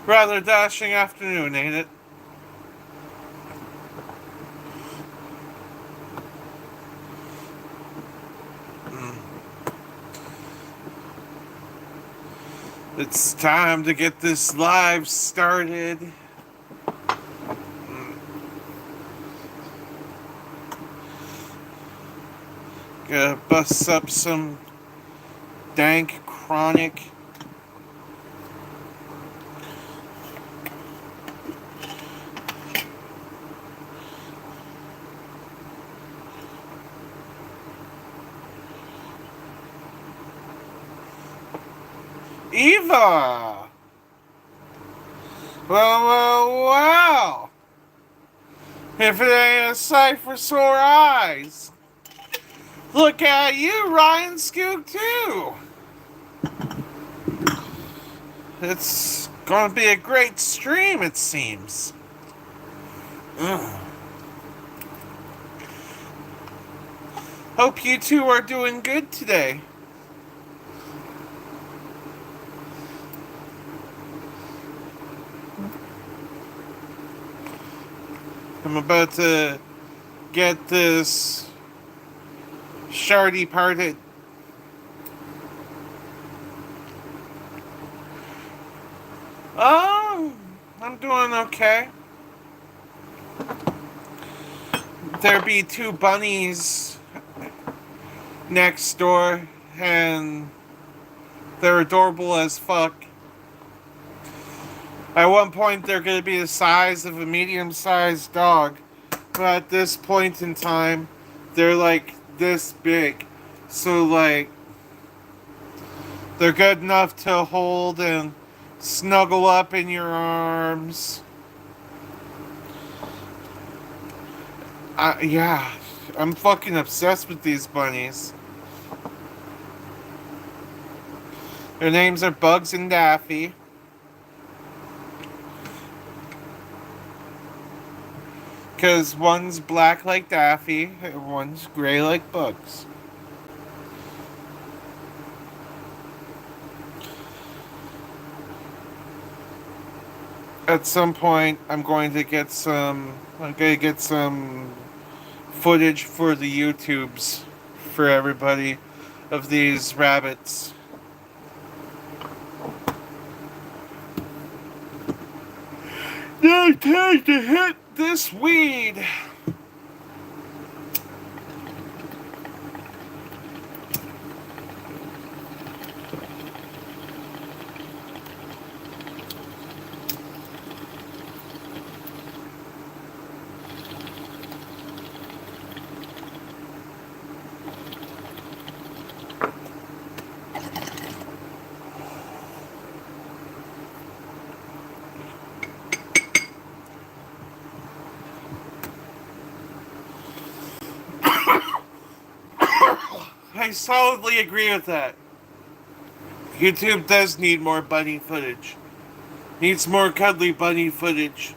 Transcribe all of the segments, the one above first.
Rather dashing afternoon, ain't it? It's time to get this live started. Gotta bust up some dank chronic. Eva! Well. If it ain't a sight for sore eyes. Look at you, Ryan Scoop, too. It's gonna be a great stream, it seems. Ugh. Hope you two are doing good today. I'm about to get this shardy parted. Oh, I'm doing okay. There be two bunnies next door, and they're adorable as fuck. At one point, they're going to be the size of a medium-sized dog, but at this point in time, they're like this big. So, like, they're good enough to hold and snuggle up in your arms. Yeah, I'm fucking obsessed with these bunnies. Their names are Bugs and Daffy. Because one's black like Daffy, and one's gray like Bugs. At some point, I'm going to get some footage for the YouTubes for everybody of these rabbits. Now time to hit this weed. I solidly agree with that. YouTube does need more bunny footage. Needs more cuddly bunny footage.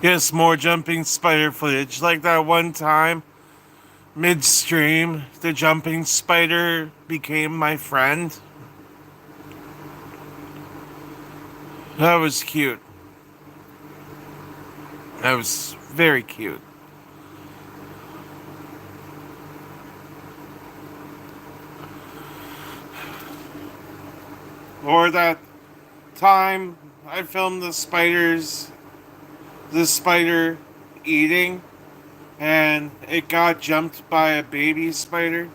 Yes, more jumping spider footage. Like that one time, midstream, the jumping spider became my friend. That was cute. That was very cute. Or that time I filmed the spider eating, and it got jumped by a baby spider.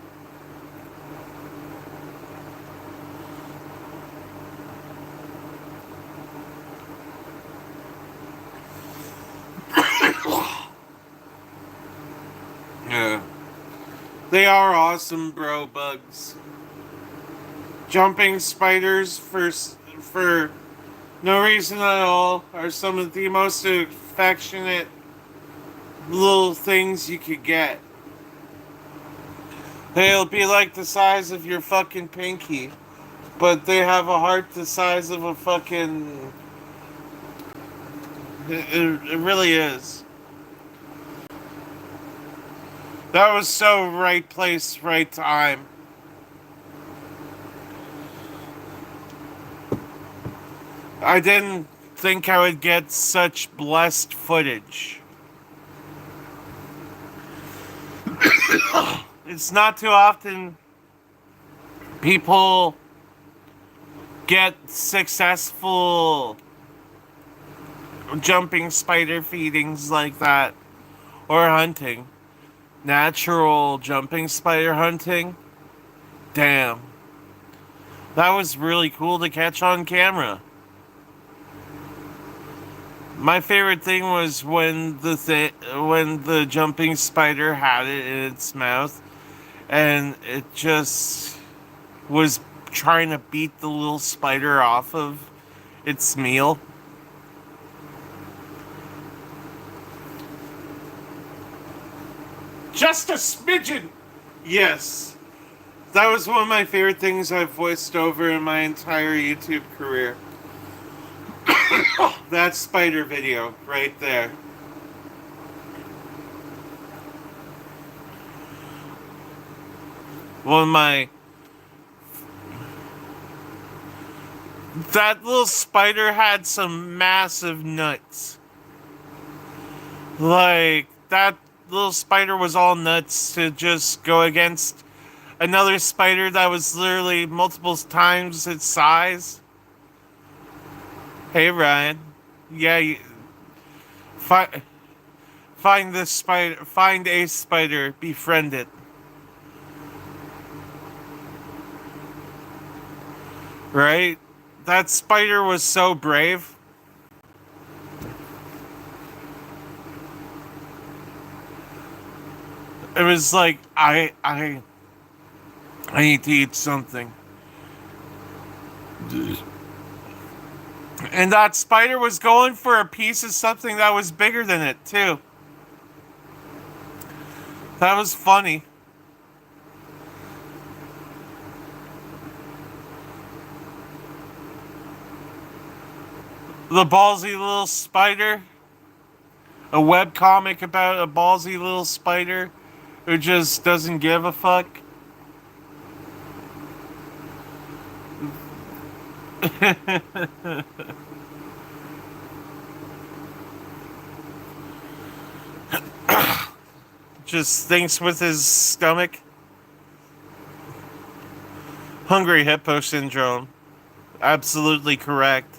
Yeah. They are awesome, bro, bugs. Jumping spiders for no reason at all are some of the most affectionate little things you could get. They'll be like the size of your fucking pinky, but they have a heart the size of a fucking... It really is. That was so right place, right time. I didn't think I would get such blessed footage. It's not too often people get successful jumping spider feedings like that, or hunting. Natural jumping spider hunting. Damn. That was really cool to catch on camera. My favorite thing was when the jumping spider had it in its mouth and it just was trying to beat the little spider off of its meal. Just a smidgen! Yes. That was one of my favorite things I've voiced over in my entire YouTube career. That spider video right there. One of my... That little spider had some massive nuts. Like, that little spider was all nuts to just go against another spider that was literally multiple times its size. Hey, Ryan. Yeah, find this spider. Find a spider. Befriend it. Right? That spider was so brave. It was like I need to eat something. And that spider was going for a piece of something that was bigger than it, too. That was funny. The ballsy little spider. A webcomic about a ballsy little spider who just doesn't give a fuck. Just thinks with his stomach. Hungry hippo syndrome. Absolutely correct.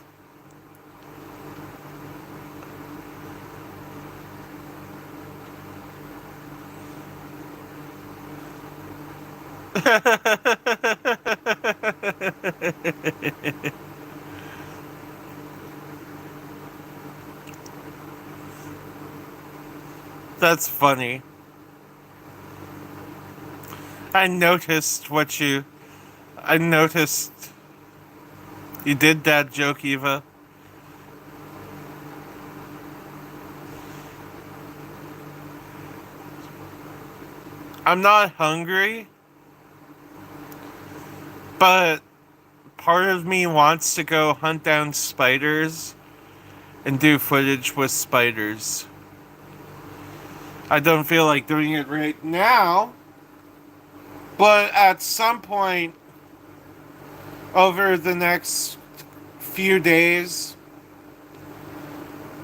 That's funny. I noticed you did that joke, Eva. I'm not hungry, but part of me wants to go hunt down spiders and do footage with spiders. I don't feel like doing it right now, but at some point over the next few days,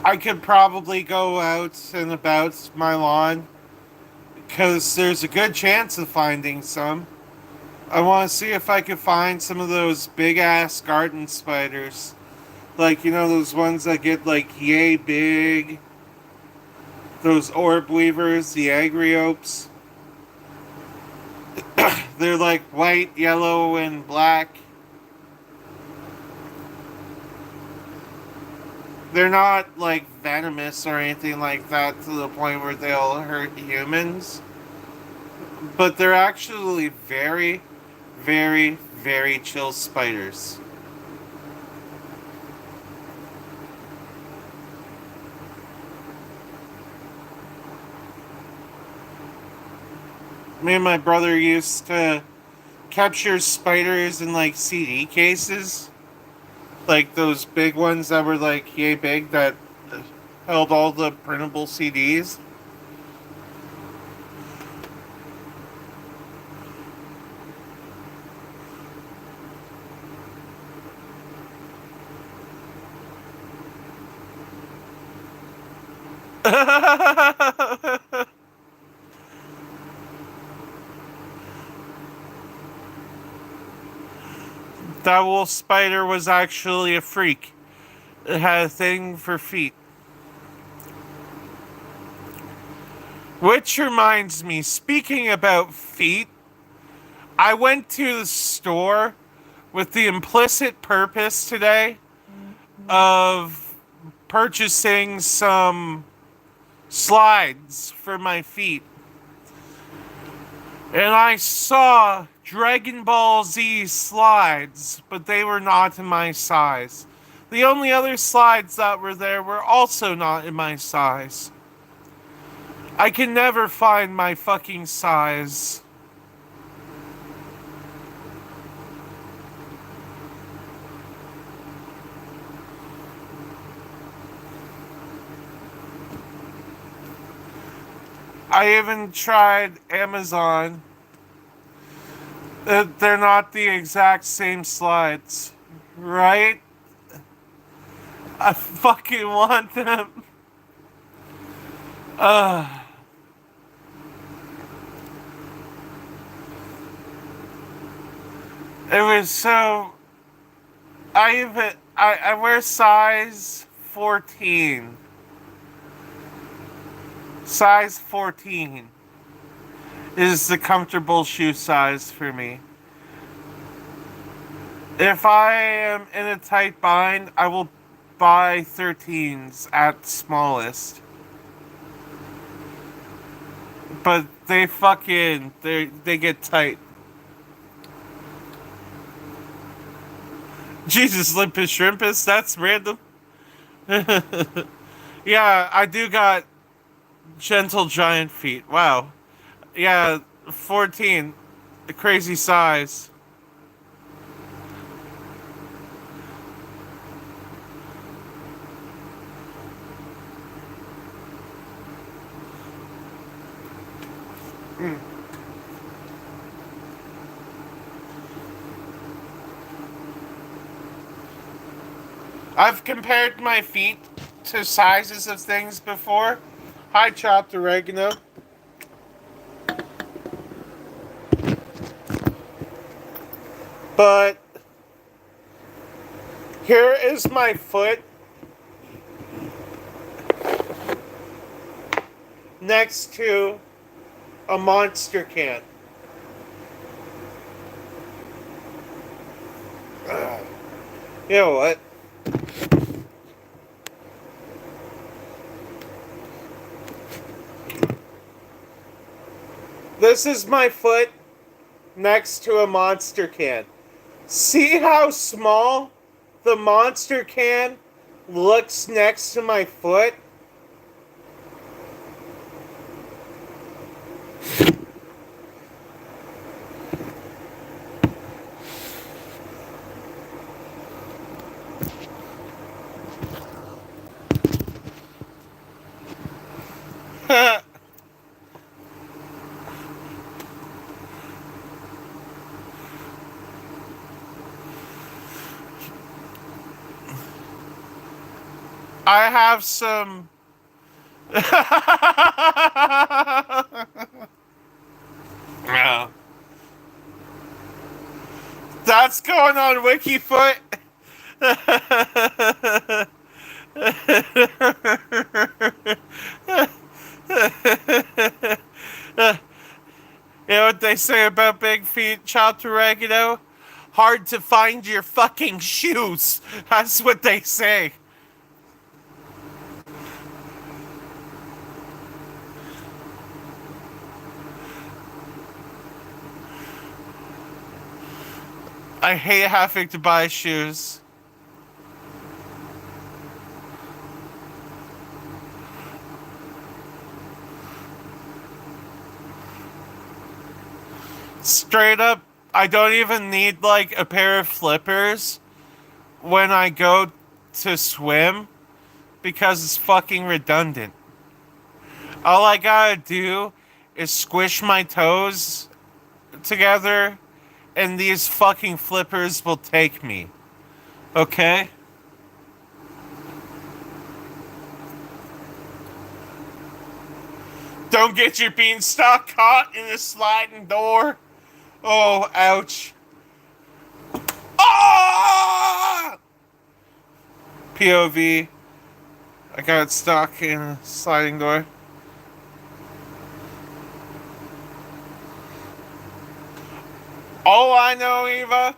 I could probably go out and about my lawn because there's a good chance of finding some. I want to see if I could find some of those big ass garden spiders. Like, you know, those ones that get like yay big. Those orb weavers, the agriopes. They're like white, yellow, and black. They're not like venomous or anything like that to the point where they'll hurt humans. But they're actually very, very, very chill spiders. Me and my brother used to capture spiders in like CD cases. Like those big ones that were like yay big that held all the printable CDs. That wolf spider was actually a freak. It had a thing for feet. Which reminds me, speaking about feet, I went to the store with the implicit purpose today of purchasing some slides for my feet. And I saw Dragon Ball Z slides, but they were not in my size. The only other slides that were there were also not in my size. I can never find my fucking size. I even tried Amazon. They're not the exact same slides, right? I fucking want them. It was so. I wear size 14. Size 14 is the comfortable shoe size for me. If I am in a tight bind, I will buy 13s at smallest. But they get tight. Jesus, Limpus Shrimpus, that's random. Yeah, I do got gentle giant feet. Wow. Yeah, 14. A crazy size. I've compared my feet to sizes of things before. Hi, chopped oregano. But here is my foot next to a Monster can. You know what? This is my foot next to a Monster can. See how small the Monster can looks next to my foot? I have some. Yeah. That's going on Wikifoot. You know what they say about big feet, chopped oregano? Hard to find your fucking shoes. That's what they say. I hate having to buy shoes. Straight up, I don't even need like a pair of flippers when I go to swim because it's fucking redundant. All I gotta do is squish my toes together and these fucking flippers will take me. Okay? Don't get your beanstalk caught in a sliding door. Oh, ouch. Ah! POV. I got stuck in a sliding door. All I know, Eva,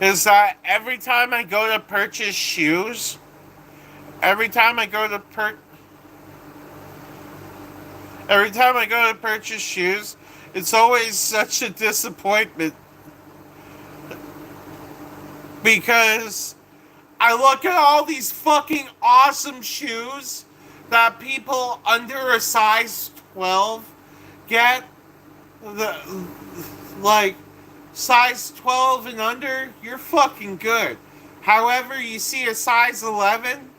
is that every time I go to purchase shoes, every time I go to purchase shoes, it's always such a disappointment because I look at all these fucking awesome shoes that people under a size 12 get. The like size 12 and under, you're fucking good. However, you see a size 11.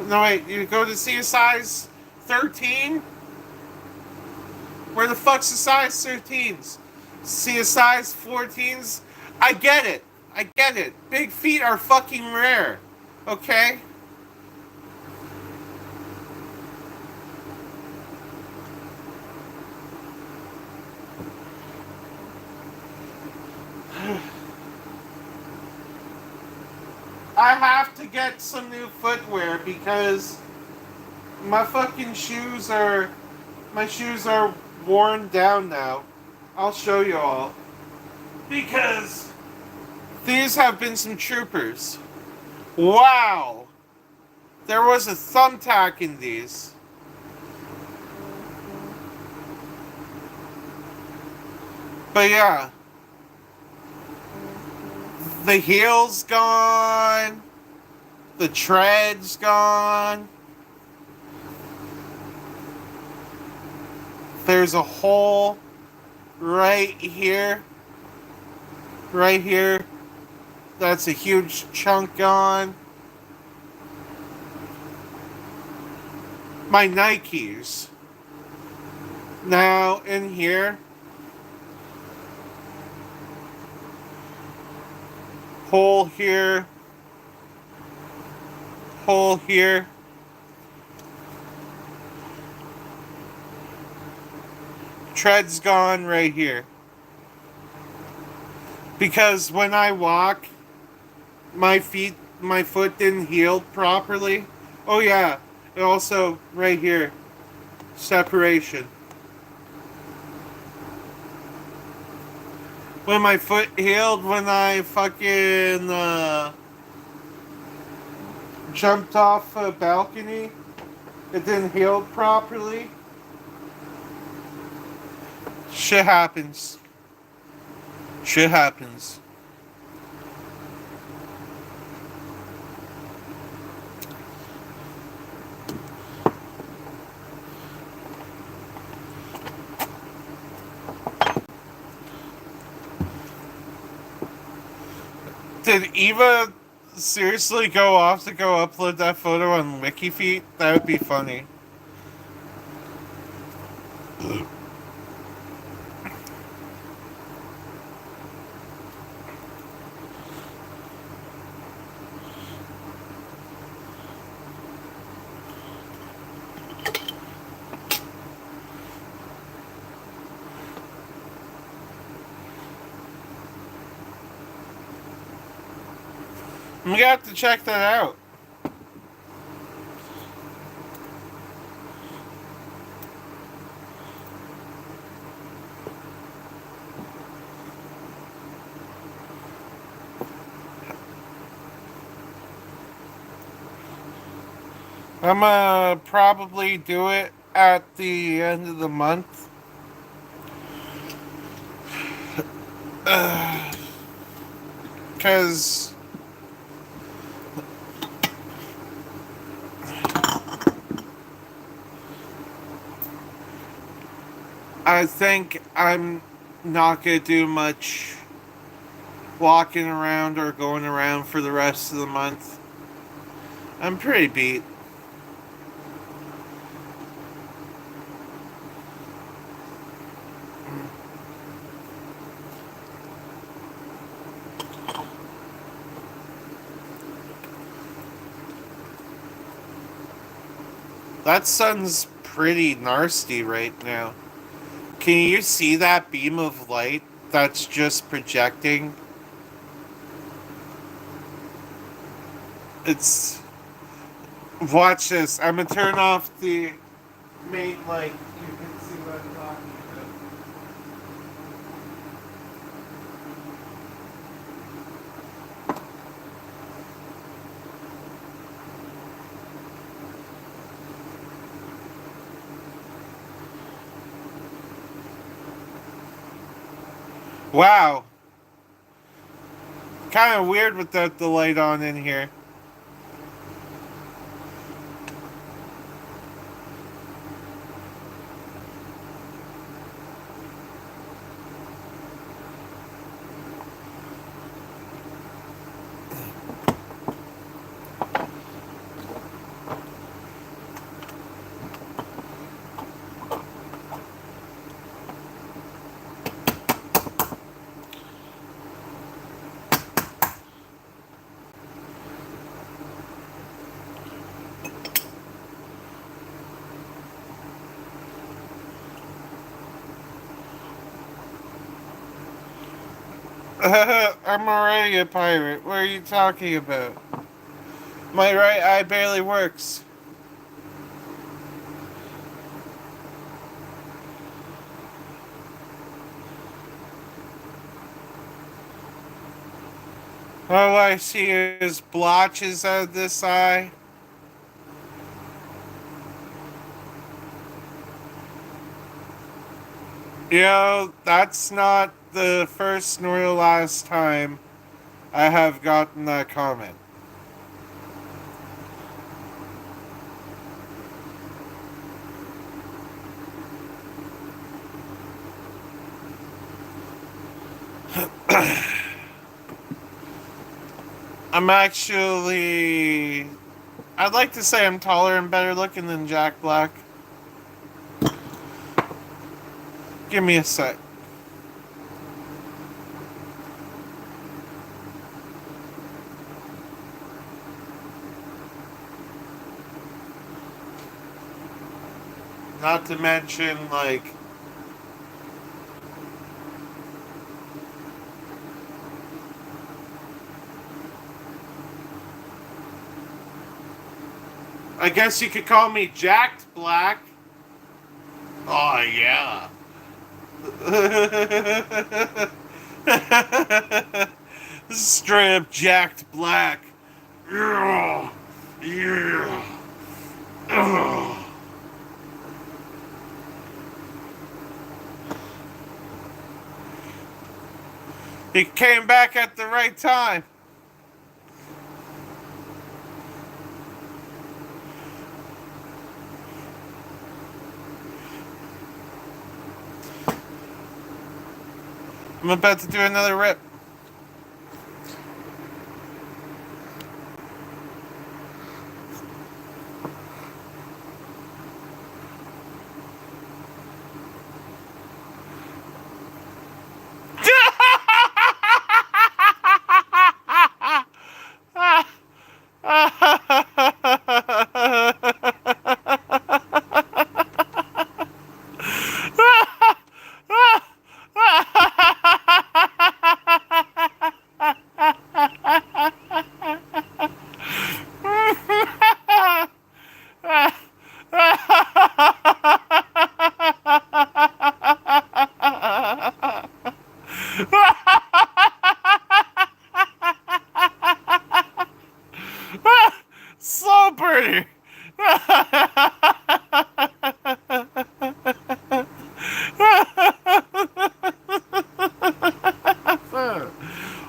No, wait, you go to see a size 13? Where the fuck's the size 13s? See a size 14s? I get it. I get it. Big feet are fucking rare. Okay? I have to get some new footwear because my fucking shoes are worn down now. I'll show you all. Because these have been some troopers. Wow. There was a thumbtack in these. But yeah. The heel's gone. The tread's gone. There's a hole right here. Right here. That's a huge chunk gone. My Nikes. Now in here. Hole here. Hole here. Tread's gone right here. Because when I walk, my foot didn't heal properly. Oh yeah, and also right here, separation. When my foot healed, when I fucking jumped off a balcony, it didn't heal properly. Shit happens. Shit happens. Did Eva seriously go off to go upload that photo on WikiFeet? That would be funny. I'm gonna have to check that out. I'm gonna probably do it at the end of the month. Because I think I'm not gonna do much walking around or going around for the rest of the month. I'm pretty beat. That sun's pretty nasty right now. Can you see that beam of light that's just projecting? It's. Watch this. I'm gonna turn off the main light. You can see what I'm talking about. Wow. Kind of weird without the light on in here. I'm already a pirate. What are you talking about? My right eye barely works. All I see is blotches out of this eye. You know, that's not the first nor the last time I have gotten that comment. I'm actually. I'd like to say I'm taller and better looking than Jack Black. Give me a sec. Not to mention, like. I guess you could call me Jacked Black. Oh, yeah. Straight up Jacked Black. Yeah. Yeah. Ugh. He came back at the right time. I'm about to do another rip. Slow burner.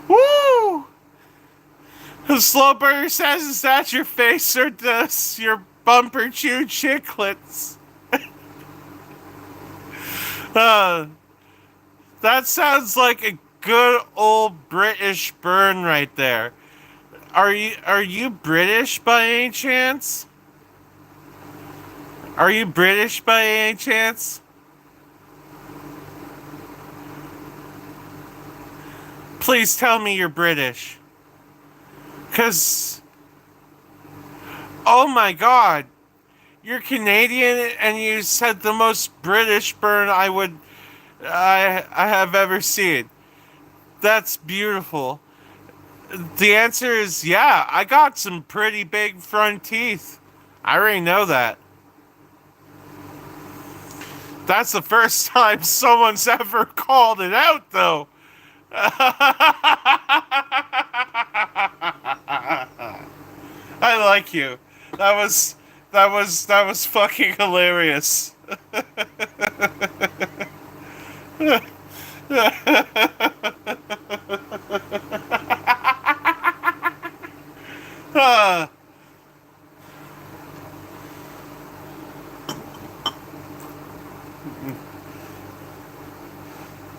Woo! The slow burner says, "Is that your face or does your bumper chew chiclets?" uh, that sounds like a good old British burn right there. Are you British by any chance? Are you British by any chance? Please tell me you're British. 'Cause oh my god, You're Canadian and you said the most British burn I have ever seen. That's beautiful. The answer is yeah, I got some pretty big front teeth. I already know that. That's the first time someone's ever called it out, though. I like you. That was that was fucking hilarious.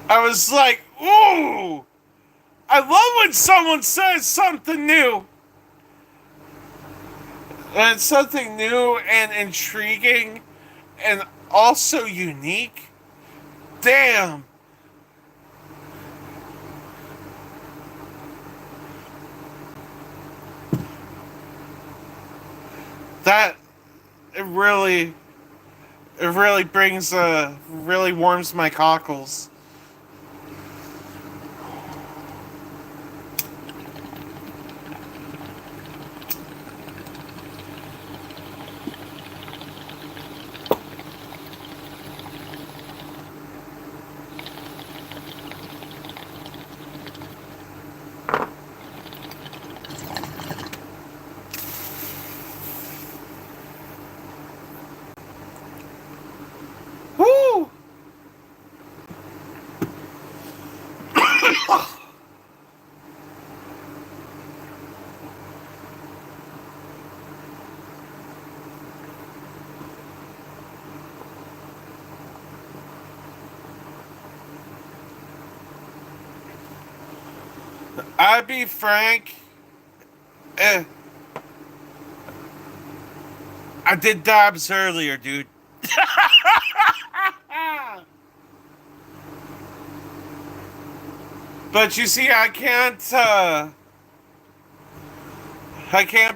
I was like, ooh! I love when someone says something new. And it's something new and intriguing and also unique. Damn. That it really brings really warms my cockles. Woo! I'd be frank. Eh, I did dabs earlier, dude. But you see, I can't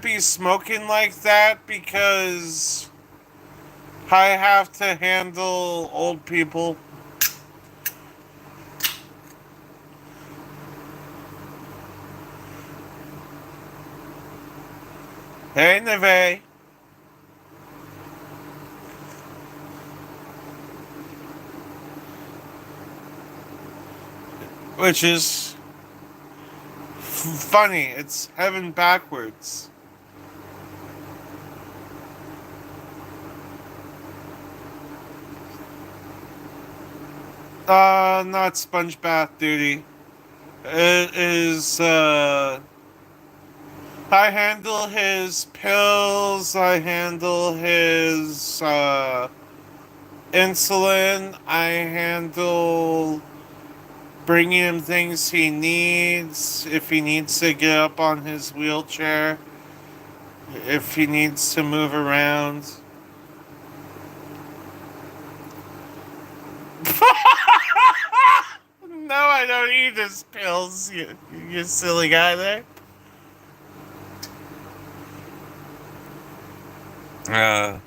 be smoking like that because I have to handle old people. Hey, Neve. Which is funny. It's heaven backwards. Not sponge bath duty. It is, I handle his pills, I handle his, insulin, I handle bringing him things he needs, if he needs to get up on his wheelchair, if he needs to move around. No, I don't eat his pills, you silly guy there. Uh,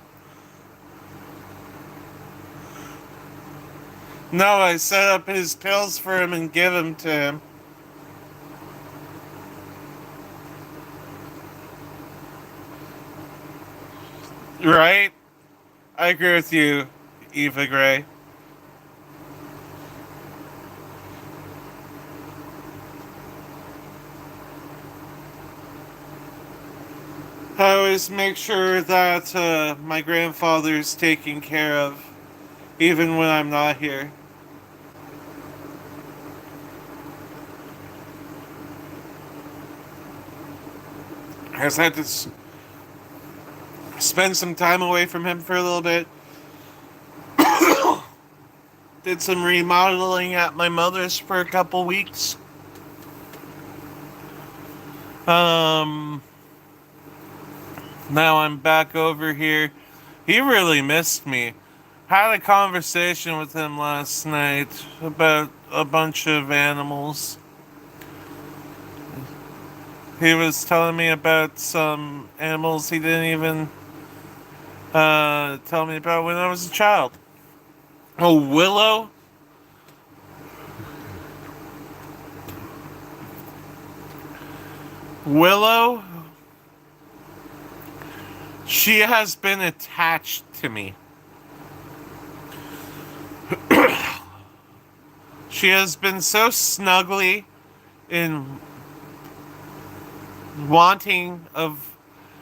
no, I set up his pills for him and give them to him. Right? I agree with you, Eva Gray. I always make sure that my grandfather's taken care of, even when I'm not here. I just had to spend some time away from him for a little bit. Did some remodeling at my mother's for a couple weeks. Um, Now I'm back over here. He really missed me. Had a conversation with him last night about a bunch of animals. He was telling me about some animals he didn't even Tell me about when I was a child. Oh, Willow? Willow? She has been attached to me. She has been so snuggly in wanting of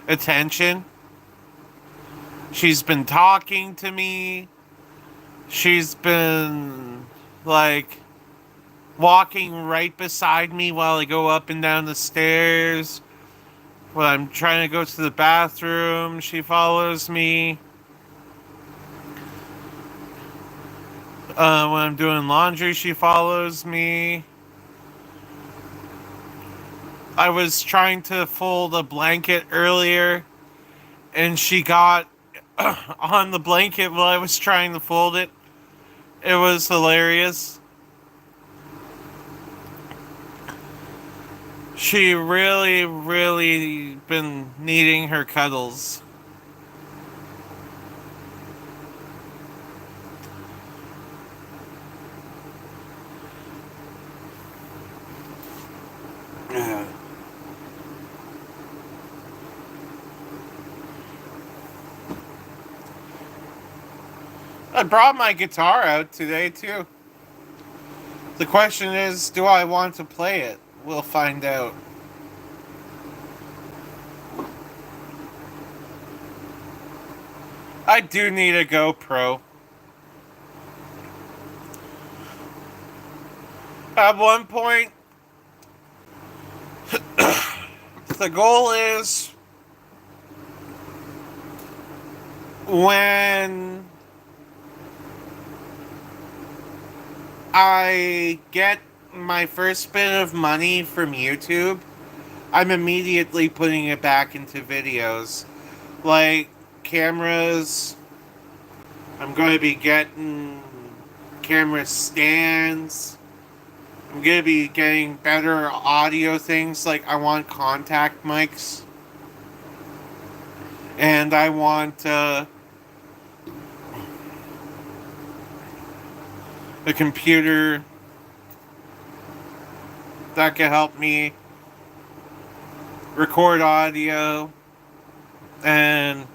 attention. She's been talking to me. She's been like walking right beside me while I go up and down the stairs. When I'm trying to go to the bathroom, she follows me. When I'm doing laundry, she follows me. I was trying to fold a blanket earlier, and she got on the blanket while I was trying to fold it. It was hilarious. She really, really been needing her cuddles. I brought my guitar out today too. The question is, do I want to play it? We'll find out. I do need a GoPro. At one point, the goal is when I get my first bit of money from YouTube, I'm immediately putting it back into videos. Like cameras, I'm going to be getting camera stands. I'm going to be getting better audio things. Like I want contact mics. And I want a computer that can help me record audio and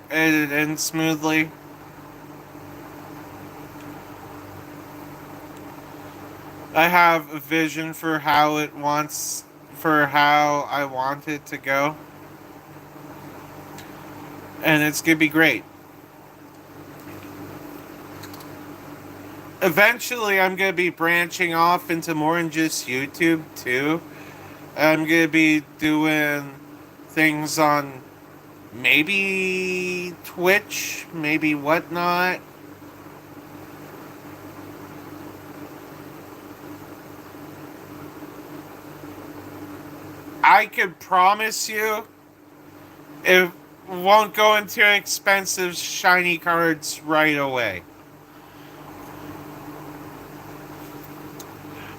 edit it in smoothly. I have a vision for how I want it to go. And it's gonna be great. Eventually, I'm gonna be branching off into more than just YouTube too. I'm gonna be doing things on maybe Twitch, maybe whatnot. I can promise you it won't go into expensive shiny cards right away.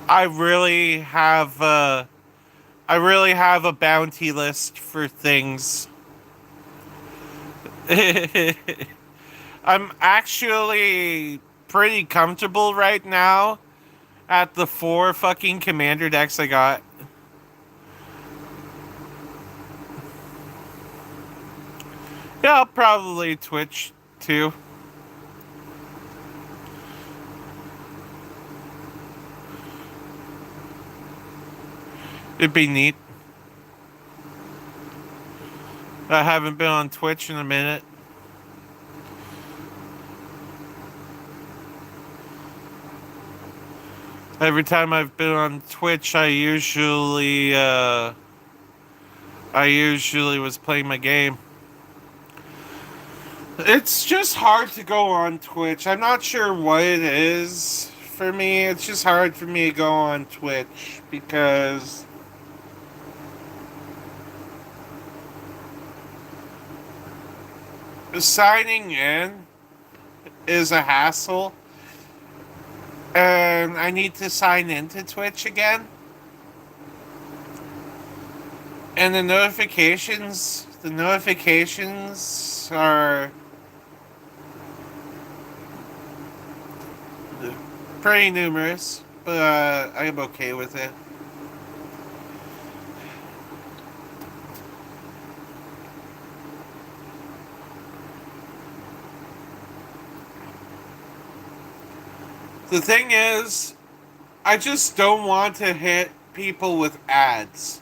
I really have I really have a bounty list for things. I'm actually pretty comfortable right now at the 4 fucking commander decks I got. Yeah, I'll probably Twitch too. It'd be neat. I haven't been on Twitch in a minute. Every time I've been on Twitch, I usually was playing my game. It's just hard to go on Twitch. I'm not sure what it is for me. It's just hard for me to go on Twitch because signing in is a hassle. And I need to sign into Twitch again. And the notifications are pretty numerous, but I am okay with it. The thing is, I just don't want to hit people with ads.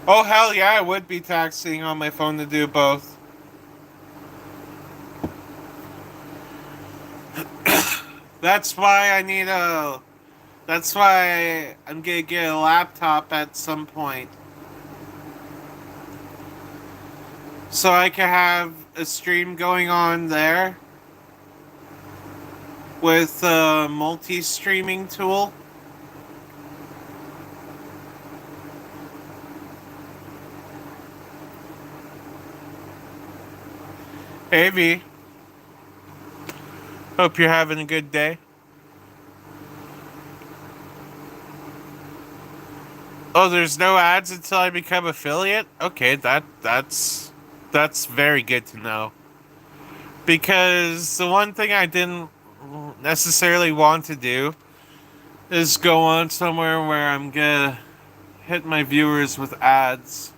Oh, hell yeah, I would be taxing on my phone to do both. That's why I need a. That's why I'm gonna get a laptop at some point. So I can have a stream going on there with a multi streaming tool. Hey V, hope you're having a good day. Oh, there's no ads until I become affiliate? Okay, that's very good to know. Because the one thing I didn't necessarily want to do is go on somewhere where I'm gonna hit my viewers with ads.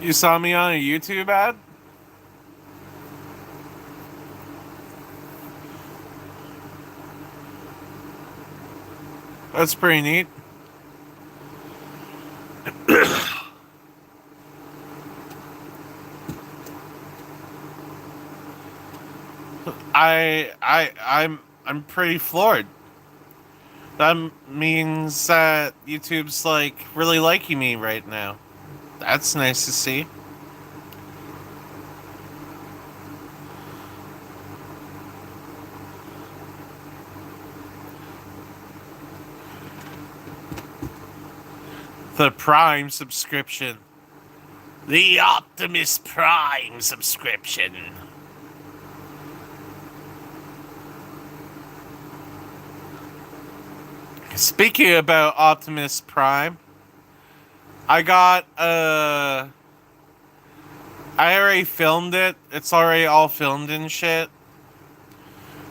You saw me on a YouTube ad? That's pretty neat. I'm pretty floored. That means that YouTube's like really liking me right now. That's nice to see. The Prime subscription. The Optimus Prime subscription. Speaking about Optimus Prime, I already filmed it. It's already all filmed and shit.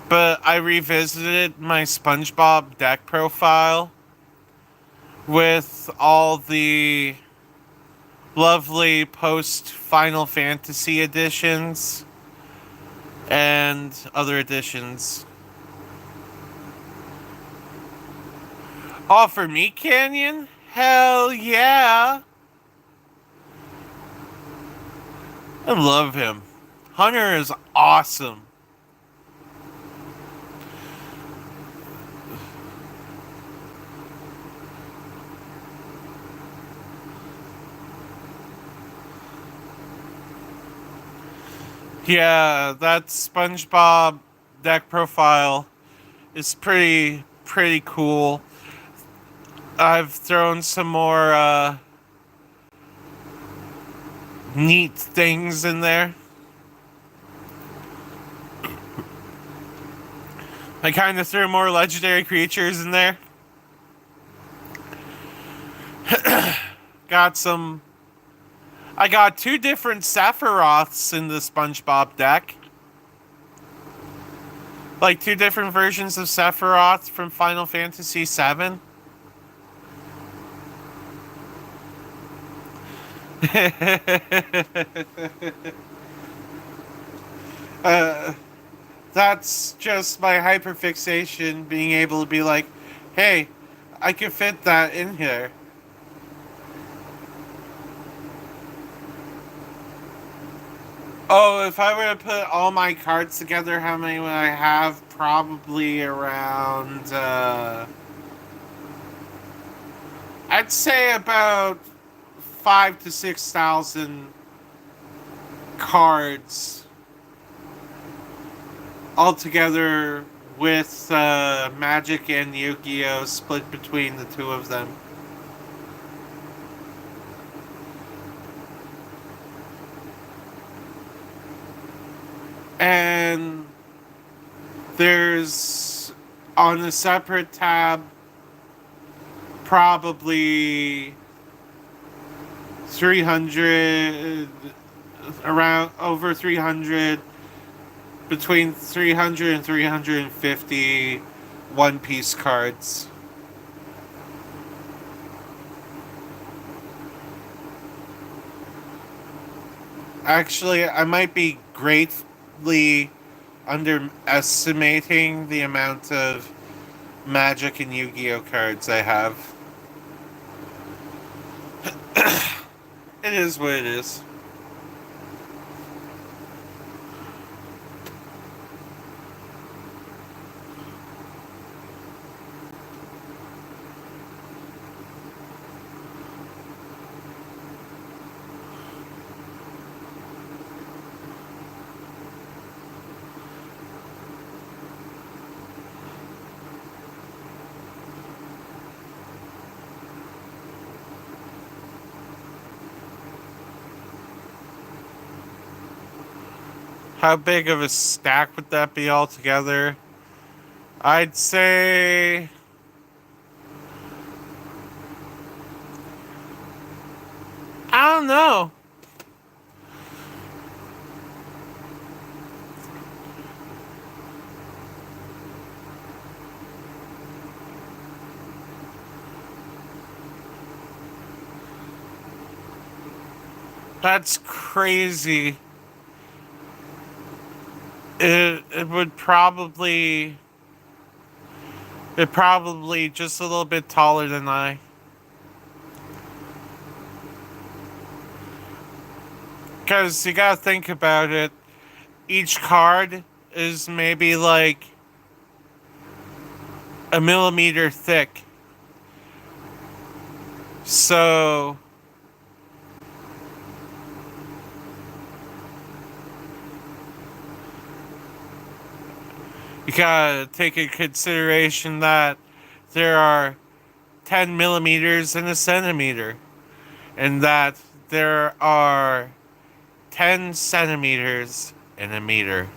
But I revisited my SpongeBob deck profile with all the lovely post Final Fantasy editions and other editions. Oh, for me, Canyon? Hell yeah! I love him. Hunter is awesome. Yeah, that SpongeBob deck profile is pretty cool. I've thrown some more neat things in there. I kind of threw more legendary creatures in there. I got 2 different Sephiroths in the SpongeBob deck. Like 2 different versions of Sephiroth from Final Fantasy VII. That's just my hyperfixation being able to be like, hey, I can fit that in here. Oh, if I were to put all my cards together, how many would I have? Probably around, I'd say about 5,000 to 6,000 cards altogether with Magic and Yu-Gi-Oh! Split between the 2 of them. And there's, on a separate tab, probably 300 around over 300, between 300 and 350 One Piece cards. Actually, I might be greatly underestimating the amount of Magic and Yu-Gi-Oh cards I have. It is what it is. How big of a stack would that be altogether? I'd say I don't know. That's crazy. It would probably just a little bit taller than I. Because you gotta think about it. Each card is maybe like a millimeter thick. So you gotta take into consideration that there are 10 millimeters in a centimeter, and that there are 10 centimeters in a meter.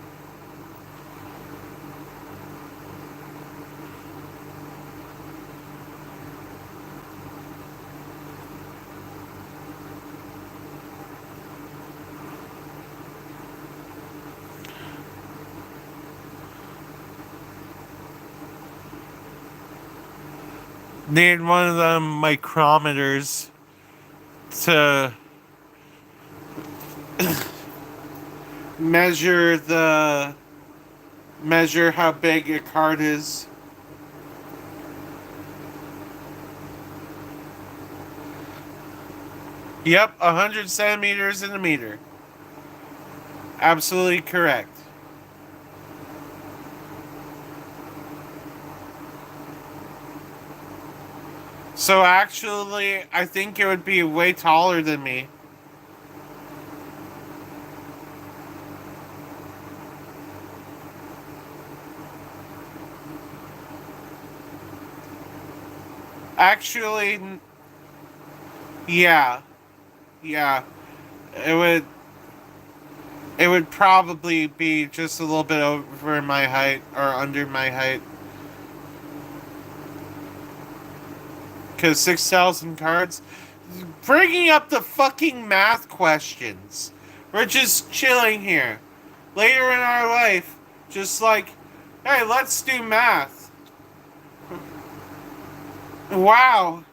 Need one of them micrometers to measure how big a card is. Yep, 100 centimeters in a meter. Absolutely correct. So actually, I think it would be way taller than me. Actually, yeah, yeah. It would probably be just a little bit over my height or under my height. Because 6,000 cards? Bringing up the fucking math questions. We're just chilling here. Later in our life, just like, hey, let's do math. Wow.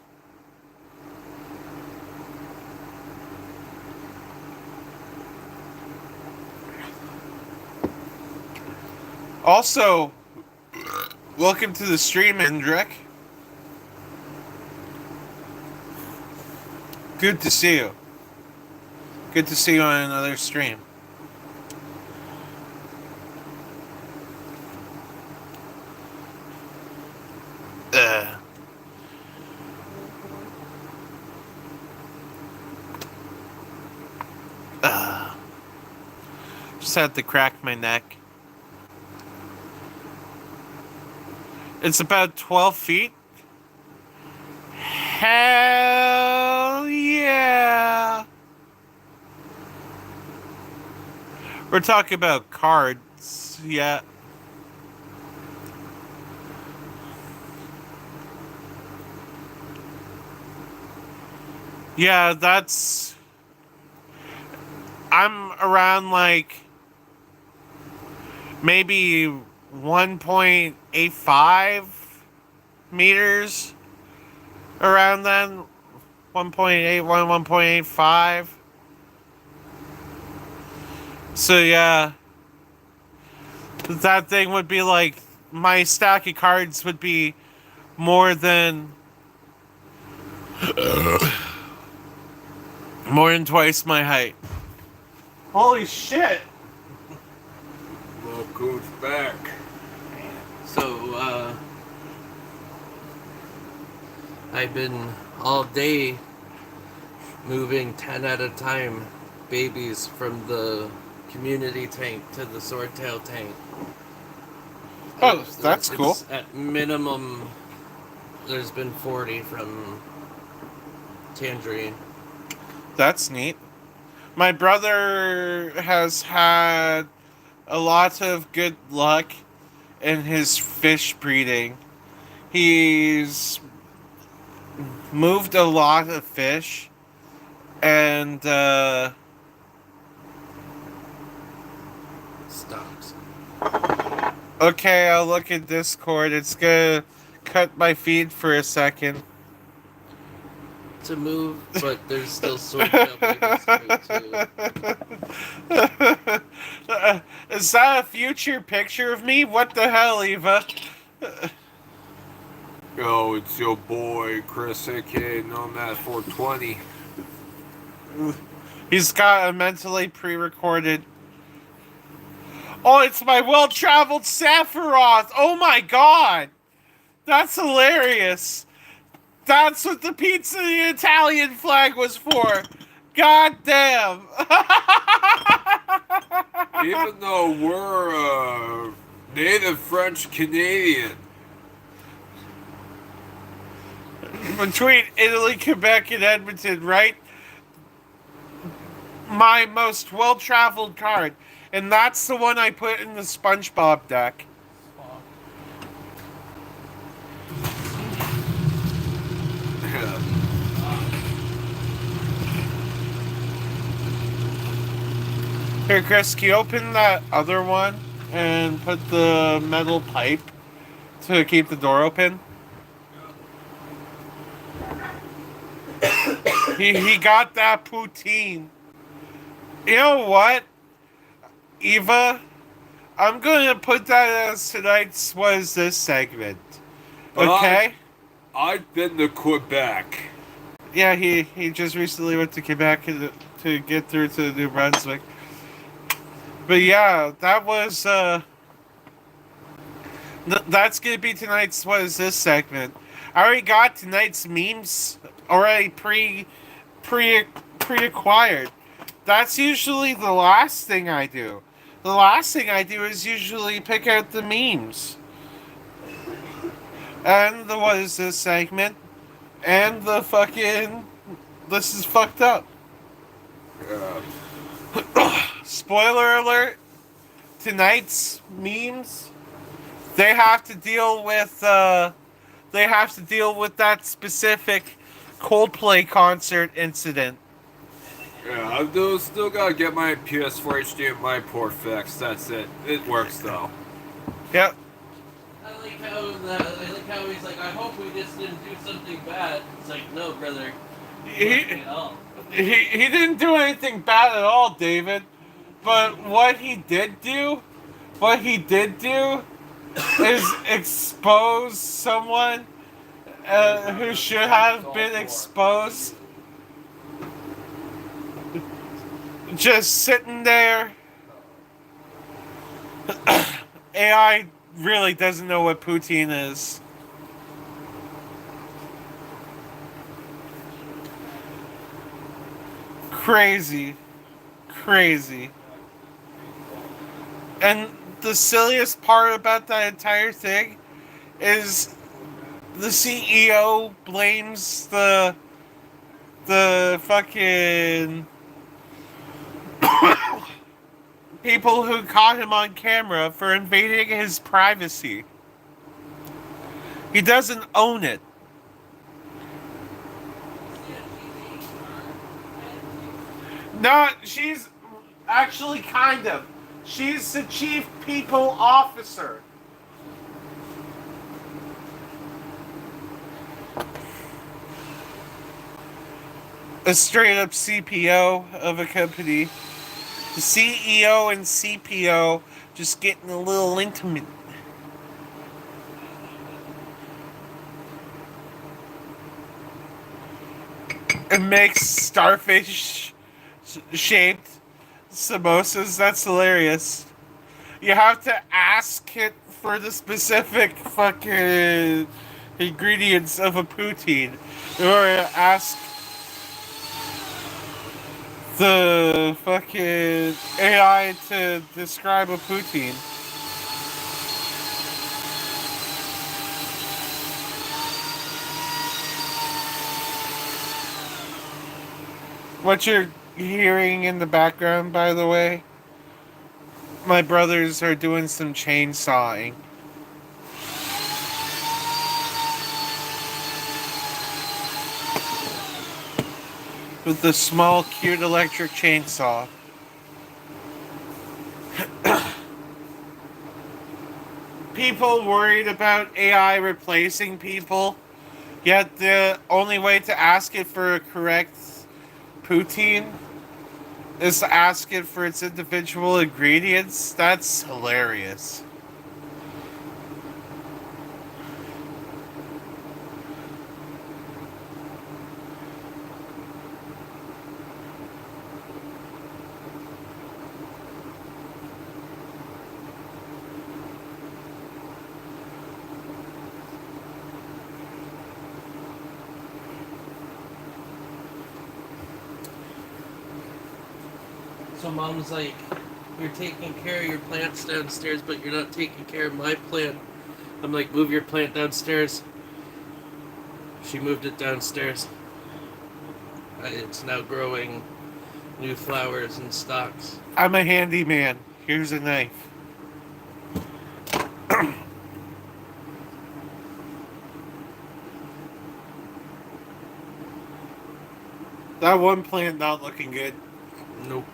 Also, welcome to the stream, Hendrik. Good to see you. Good to see you on another stream. Uh. Just had to crack my neck. It's about 12 feet. Hell yeah. We're talking about cards, yeah. Yeah, that's... I'm around like maybe 1.85 meters around then. 1.81, 1.85. So yeah, that thing would be like, my stack of cards would be more than twice my height. Holy shit! Look who's back. So, I've been all day moving 10 at a time babies from the community tank to the swordtail tank. Oh, that's cool. At minimum, there's been 40 from Tangerine. That's neat. My brother has had a lot of good luck in his fish breeding. He's moved a lot of fish, and Stocks. okay, I'll look at Discord. It's gonna cut my feed for a second. To move, but there's still swordtail babies to move too. Is that a future picture of me? What the hell, Eva? Yo, it's your boy, Chris, aka Nomad 420. He's got a mentally pre-recorded. Oh, it's my well-traveled Sephiroth! Oh my god! That's hilarious! That's what the pizza the Italian flag was for! God damn! Even though we're native French Canadian. Between Italy, Quebec, and Edmonton, right? My most well-traveled card. And that's the one I put in the SpongeBob deck. Here, Chris, can you open that other one and put the metal pipe to keep the door open? He got that poutine. You know what, Eva? I'm going to put that as tonight's Was This segment. Okay? I've been to Quebec. Yeah, he just recently went to Quebec to get through to New Brunswick. But yeah, that was, that's going to be tonight's What Is This segment. I already got tonight's memes already pre-acquired. That's usually the last thing I do. The last thing I do is usually pick out the memes. And the What Is This segment. And the fucking... This is fucked up. Spoiler alert. Tonight's memes, they have to deal with that specific Coldplay concert incident. Yeah, I still gotta get my PS4 HDMI port fixed. That's it. It works though. Yep. I like how he's like, I hope we just didn't do something bad. It's like, no, brother. He didn't do anything bad at all, David. But what he did do is expose someone who should have been exposed. Just sitting there. AI really doesn't know what poutine is. Crazy. And the silliest part about that entire thing is the CEO blames the fucking people who caught him on camera for invading his privacy. He doesn't own it. No, she's Actually, kind of. She's the chief people officer. A straight up CPO of a company. The CEO and CPO just getting a little intimate. It makes starfish shaped samosas. That's hilarious. You have to ask it for the specific fucking ingredients of a poutine, or ask the fucking AI to describe a poutine. What you're hearing in the background, by the way, my brothers are doing some chainsawing. With the small, cute electric chainsaw. People worried about AI replacing people, yet the only way to ask it for a correct poutine is to ask it for its individual ingredients. That's hilarious. So mom's like, you're taking care of your plants downstairs, but you're not taking care of my plant. I'm like, move your plant downstairs. She moved it downstairs. It's now growing new flowers and stalks. I'm a handyman. Here's a knife. That one plant not looking good. Nope.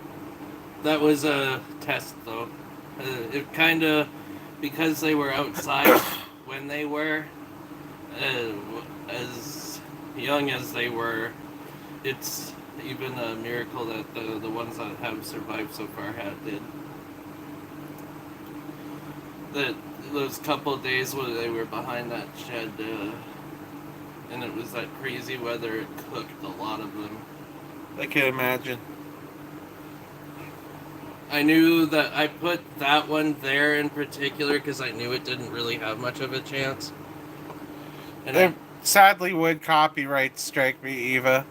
That was a test, though. It kind of, because they were outside when they were, as young as they were, it's even a miracle that the ones that have survived so far did. That those couple days where they were behind that shed, and it was that crazy weather, it cooked a lot of them. I can imagine. I knew that I put that one there in particular because I knew it didn't really have much of a chance. And Sadly would copyright strike me, Eva.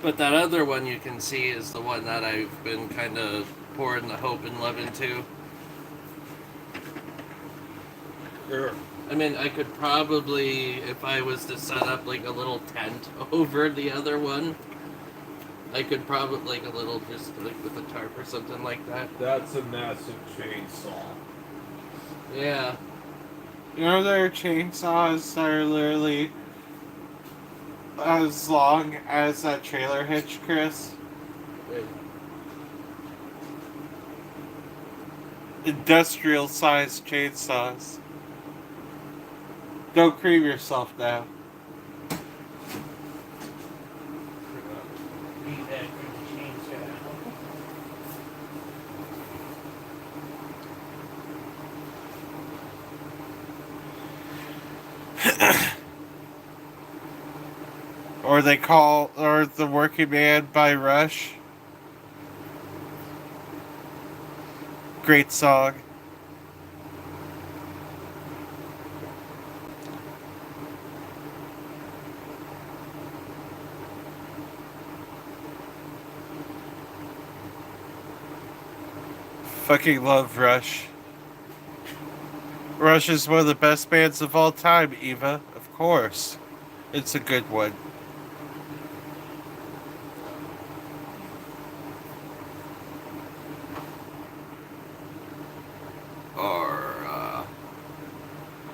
But that other one you can see is the one that I've been kind of pouring the hope and love into. Sure. I mean, I could probably, if I was to set up like a little tent over the other one, I could probably, like a little, just like with a tarp or something like that. That's a massive chainsaw. Yeah. You know there are chainsaws that are literally as long as that trailer hitch, Chris? Wait. Industrial sized chainsaws. Don't cream yourself now. Or the Working Man by Rush. Great song. Fucking love Rush. Rush is one of the best bands of all time, Eva. Of course. It's a good one. Our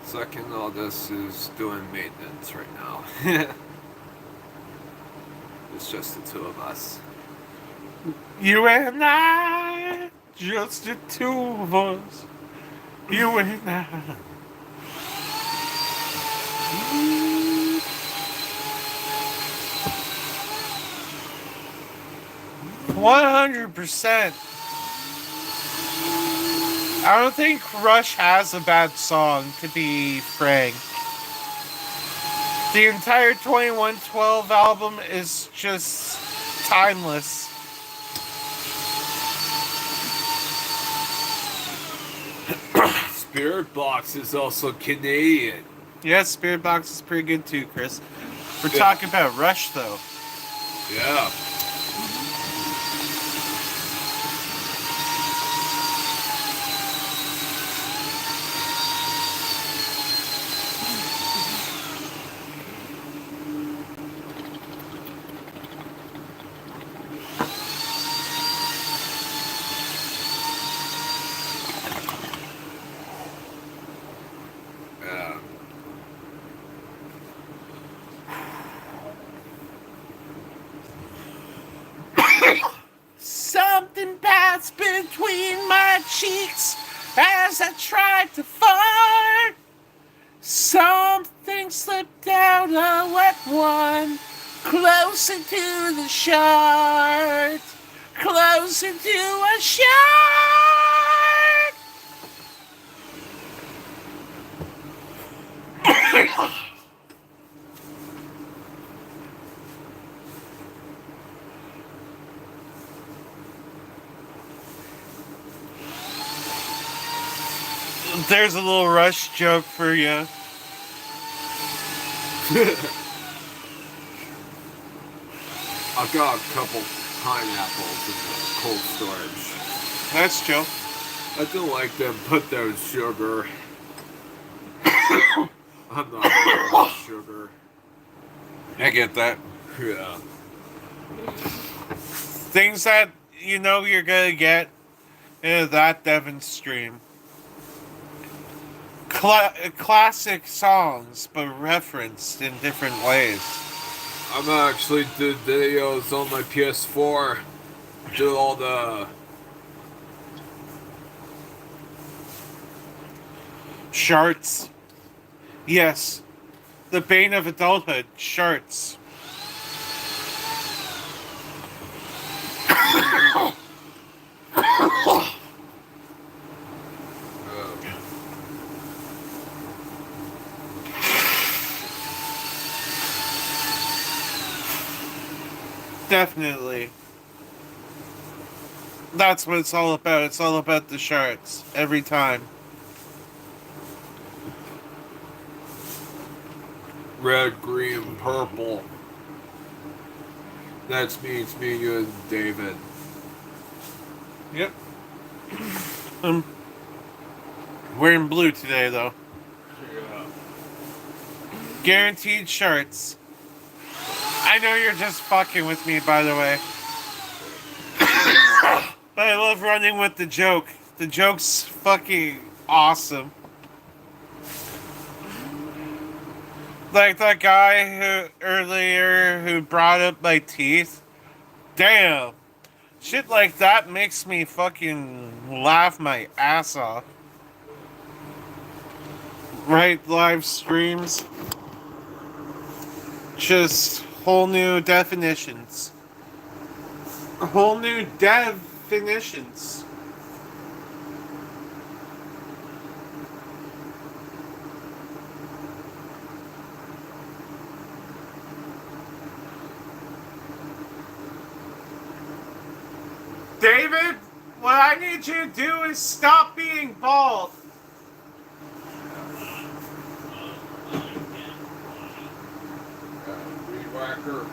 second oldest is doing maintenance right now. it's just the two of us. You and I, just the two of us. You and I. 100%. I don't think Rush has a bad song, to be frank. The entire 2112 album is just timeless. Spirit Box is also Canadian. Yeah, Spirit Box is pretty good too, Chris. We're Yeah. talking about Rush, though. Yeah. Yeah. Something passed between my cheeks as I tried to fart. Something slipped out a wet one, closer to the shard, closer to a shard. There's a little Rush joke for you. I've got a couple pineapples in the cold storage. That's Joe. I don't like them, but there's sugar. I'm not good with sugar. I get that. Yeah. Things that you know you're gonna get in that Devon stream. Classic songs, but referenced in different ways. I'm actually did videos on my PS4. Did all the Sharts. Yes. The bane of adulthood. Sharts. Definitely. That's what it's all about. It's all about the sharts. Every time. red, green, purple. That's me. It's me, you, and David. Yep. Wearing blue today, though. Yeah. Guaranteed shirts. I know you're just fucking with me, by the way. But I love running with the joke. The joke's fucking awesome. Like that guy who earlier who brought up my teeth. Damn. Shit like that makes me fucking laugh my ass off. Right, live streams. Just whole new definitions. Whole new definitions. David, what I need you to do is stop being bald. Weed whacker.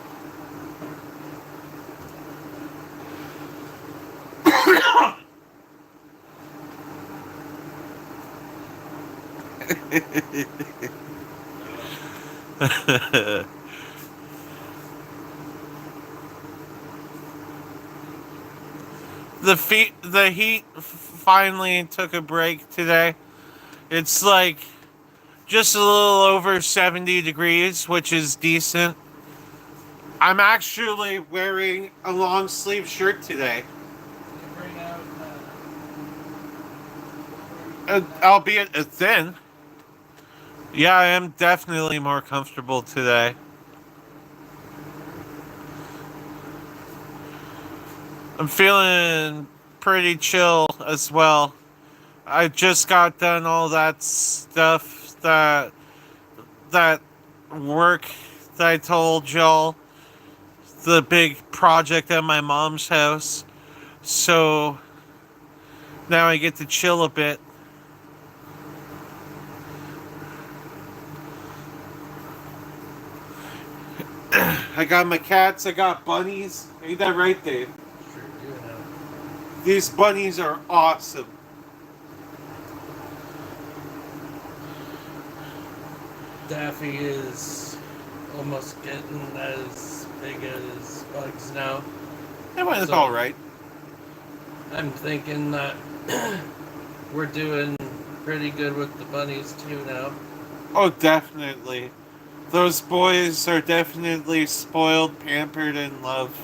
The heat finally took a break today. It's like just a little over 70 degrees, which is decent. I'm actually wearing a long sleeve shirt today, You bring out, albeit a thin. Yeah, I am definitely more comfortable today. I'm feeling pretty chill as well. I just got done all that stuff that work that I told y'all, the big project at my mom's house. So now I get to chill a bit. I got my cats, I got bunnies. Ain't that right, Dave? sure do have. These bunnies are awesome. Daffy is almost getting as big as Bugs now. It went So- alright. I'm thinking that we're doing pretty good with the bunnies too now. Oh, definitely. Those boys are definitely spoiled, pampered, and loved.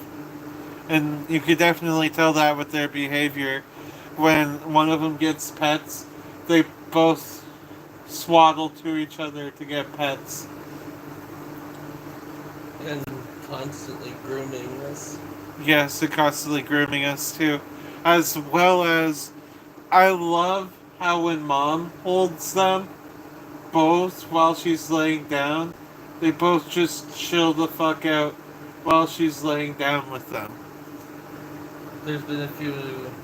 And you could definitely tell that with their behavior. When one of them gets pets, they both swaddle to each other to get pets. And constantly grooming us. Yes, they're constantly grooming us too. As well as, I love how when mom holds them, both while she's laying down, they both just chill the fuck out while she's laying down with them. There's been a few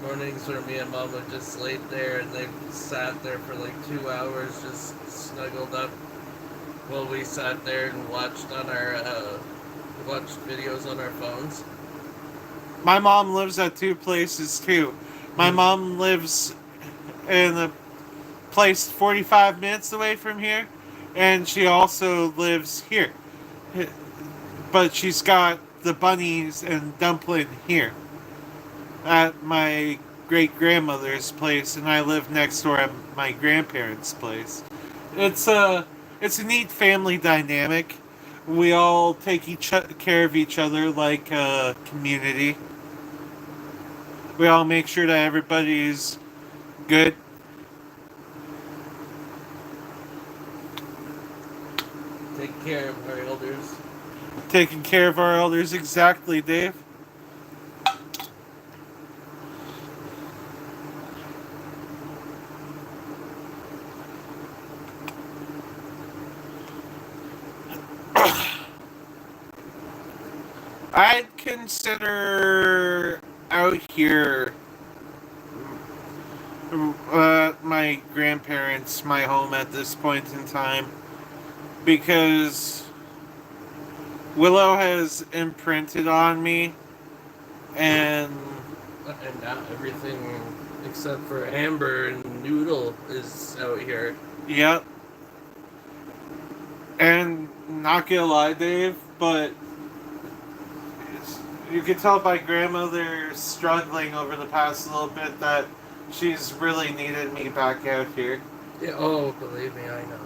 mornings where me and Mama just laid there and they sat there for like 2 hours just snuggled up while we sat there and watched on our watched videos on our phones. My mom lives at two places too. My mom lives in a place 45 minutes away from here, and she also lives here. But she's got the bunnies and dumpling here at my great grandmother's place, and I live next door at my grandparents' place. It's a neat family dynamic. We all take care of each other like a community. We all make sure that everybody's good. Take care of our elders. Taking care of our elders, exactly, Dave. I'd consider out here my grandparents my home at this point in time because Willow has imprinted on me, and And now everything except for Amber and Noodle is out here. yep. And not gonna lie, Dave, but you can tell by grandmother struggling over the past little bit that she's really needed me back out here. Yeah, oh, believe me, I know.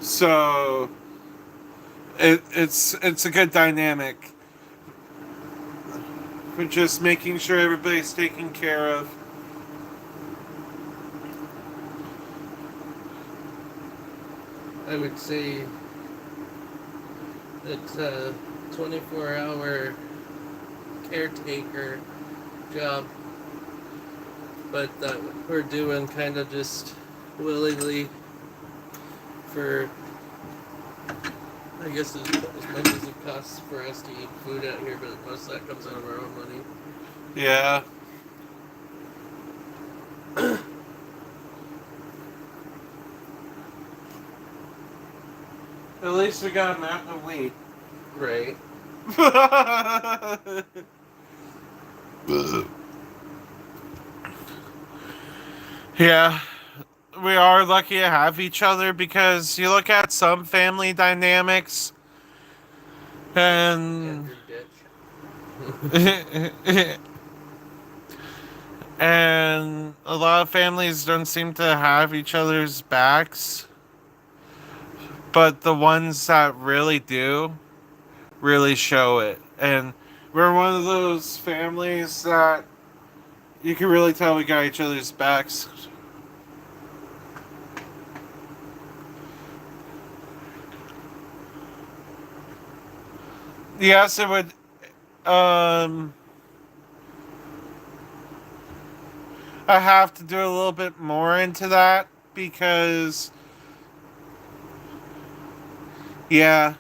So it's a good dynamic. We're just making sure everybody's taken care of. I would say it's a 24-hour caretaker job, but that we're doing kind of just willingly for, I guess, as much as it costs for us to eat food out here, but most of that comes out of our own money. Yeah. At least we got a mountain of wheat. Right. Yeah, we are lucky to have each other because you look at some family dynamics and Andrew Ditch. and a lot of families don't seem to have each other's backs. but the ones that really do really show it. And we're one of those families that you can really tell we got each other's backs. Yes, it would. Um, I have to do a little bit more into that because, yeah.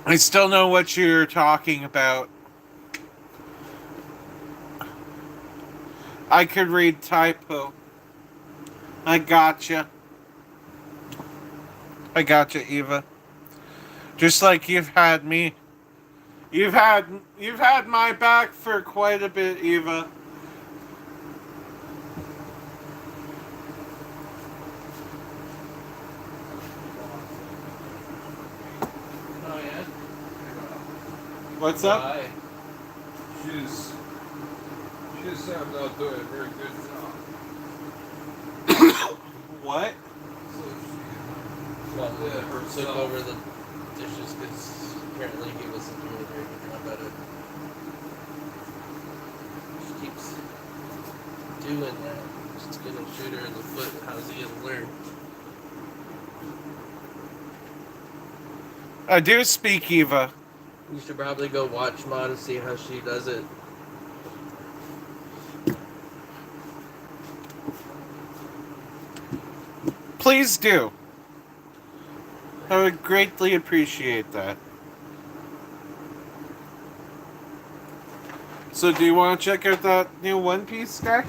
I still know what you're talking about. I could read typo. I gotcha. I gotcha, Eva. Just like you've had me. You've had my back for quite a bit, Eva. Oh yeah. What's up? Why? She's said I'm not doing a very good job. What? So she Well, Yeah, took herself. over the dishes because apparently he wasn't doing a very good job at it. She keeps doing that. She's gonna shoot her in the foot. How's he gonna learn? I do speak, Eva. You should probably go watch Maud and see how she does it. Please do. I would greatly appreciate that. So, do you want to check out that new One Piece deck?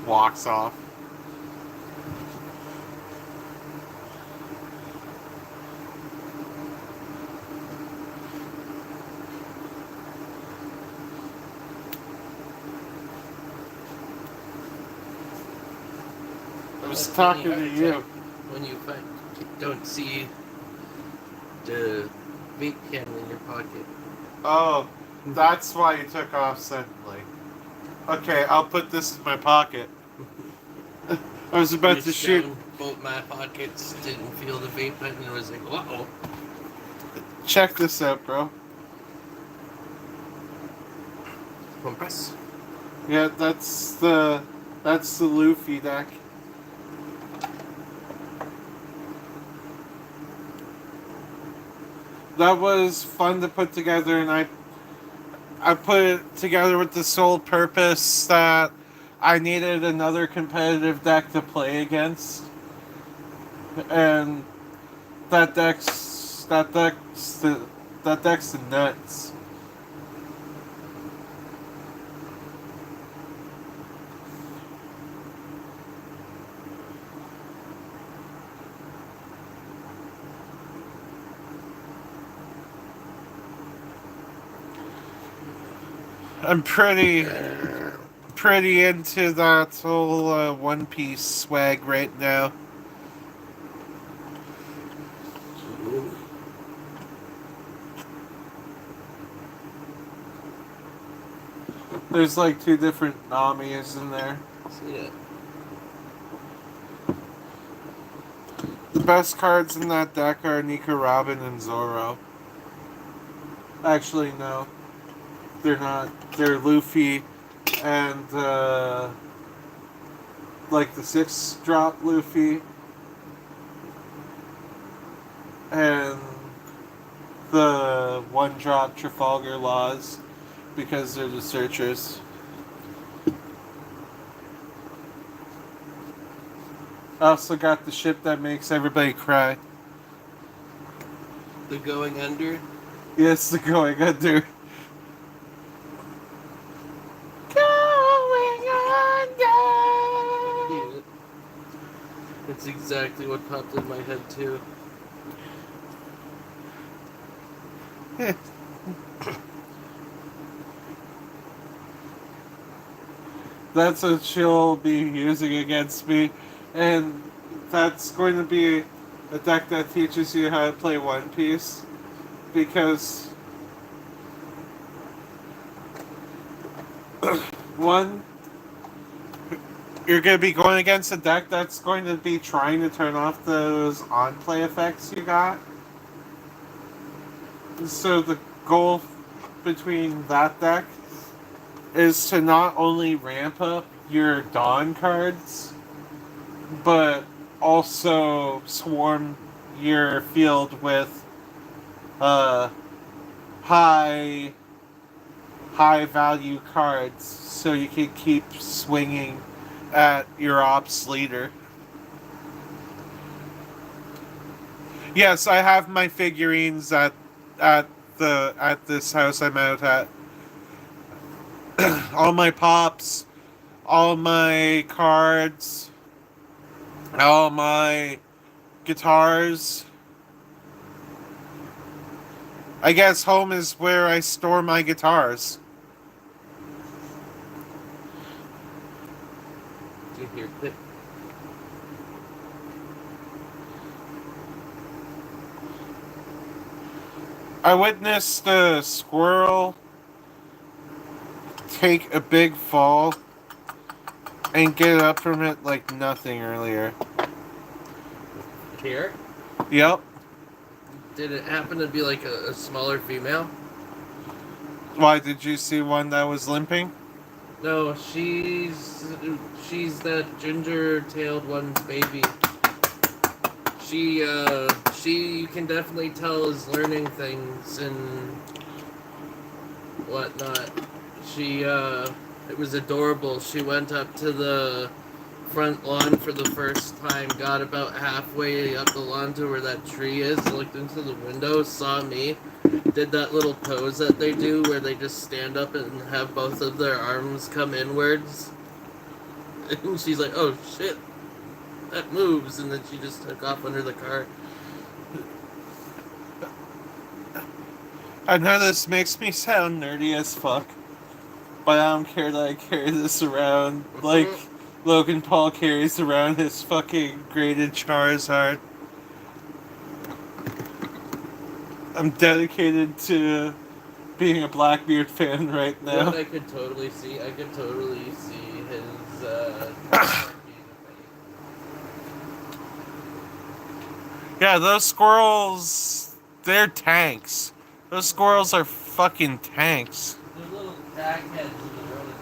Walks off. I was That's talking funny to how you. When you don't see the vape can in your pocket. Oh, that's why you took off suddenly. Okay, I'll put this in my pocket. I was about to Reached shoot. down both my pockets, didn't feel the vape button, and was like, uh-oh. Check this out, bro. Compress. Yeah, that's the Luffy deck. That was fun to put together, and I put it together with the sole purpose that I needed another competitive deck to play against, and that deck's the nuts. I'm pretty into that whole One Piece swag right now. There's like two different Namis in there. See it. The best cards in that deck are Nika Robin and Zoro. Actually, no. They're not. They're Luffy and like the 6-drop Luffy and the 1-drop Trafalgar Laws because they're the searchers. I also got the ship that makes everybody cry. The going under. Yes, the going under. Going under. Yeah. That's exactly what popped in my head too. That's what she'll be using against me, and that's going to be a deck that teaches you how to play One Piece, because one, you're going to be going against a deck that's going to be trying to turn off those on-play effects you got. So the goal between that deck is to not only ramp up your Dawn cards, but also swarm your field with uh, high value cards, so you can keep swinging at your ops leader. Yes, I have my figurines at this house I'm out at. All my pops, all my cards, all my guitars. I guess home is where I store my guitars. Do you hear click? I witnessed a squirrel take a big fall and get up from it like nothing earlier. Here? Yep. Did it happen to be like a smaller female? Why, did you see one that was limping? No, she's that ginger-tailed one's baby. She you can definitely tell is learning things and whatnot. It was adorable. She went up to the front lawn for the first time, got about halfway up the lawn to where that tree is, looked into the window, saw me, did that little pose that they do where they just stand up and have both of their arms come inwards. And she's like, oh shit, that moves, and then she just took off under the car. I know this makes me sound nerdy as fuck, but I don't care that I carry this around like Logan Paul carries around his fucking graded Charizard. I'm dedicated to being a Blackbeard fan right now. What I could totally see his Yeah, those squirrels, they're tanks. Those squirrels are fucking tanks. They're little crackheads in the road.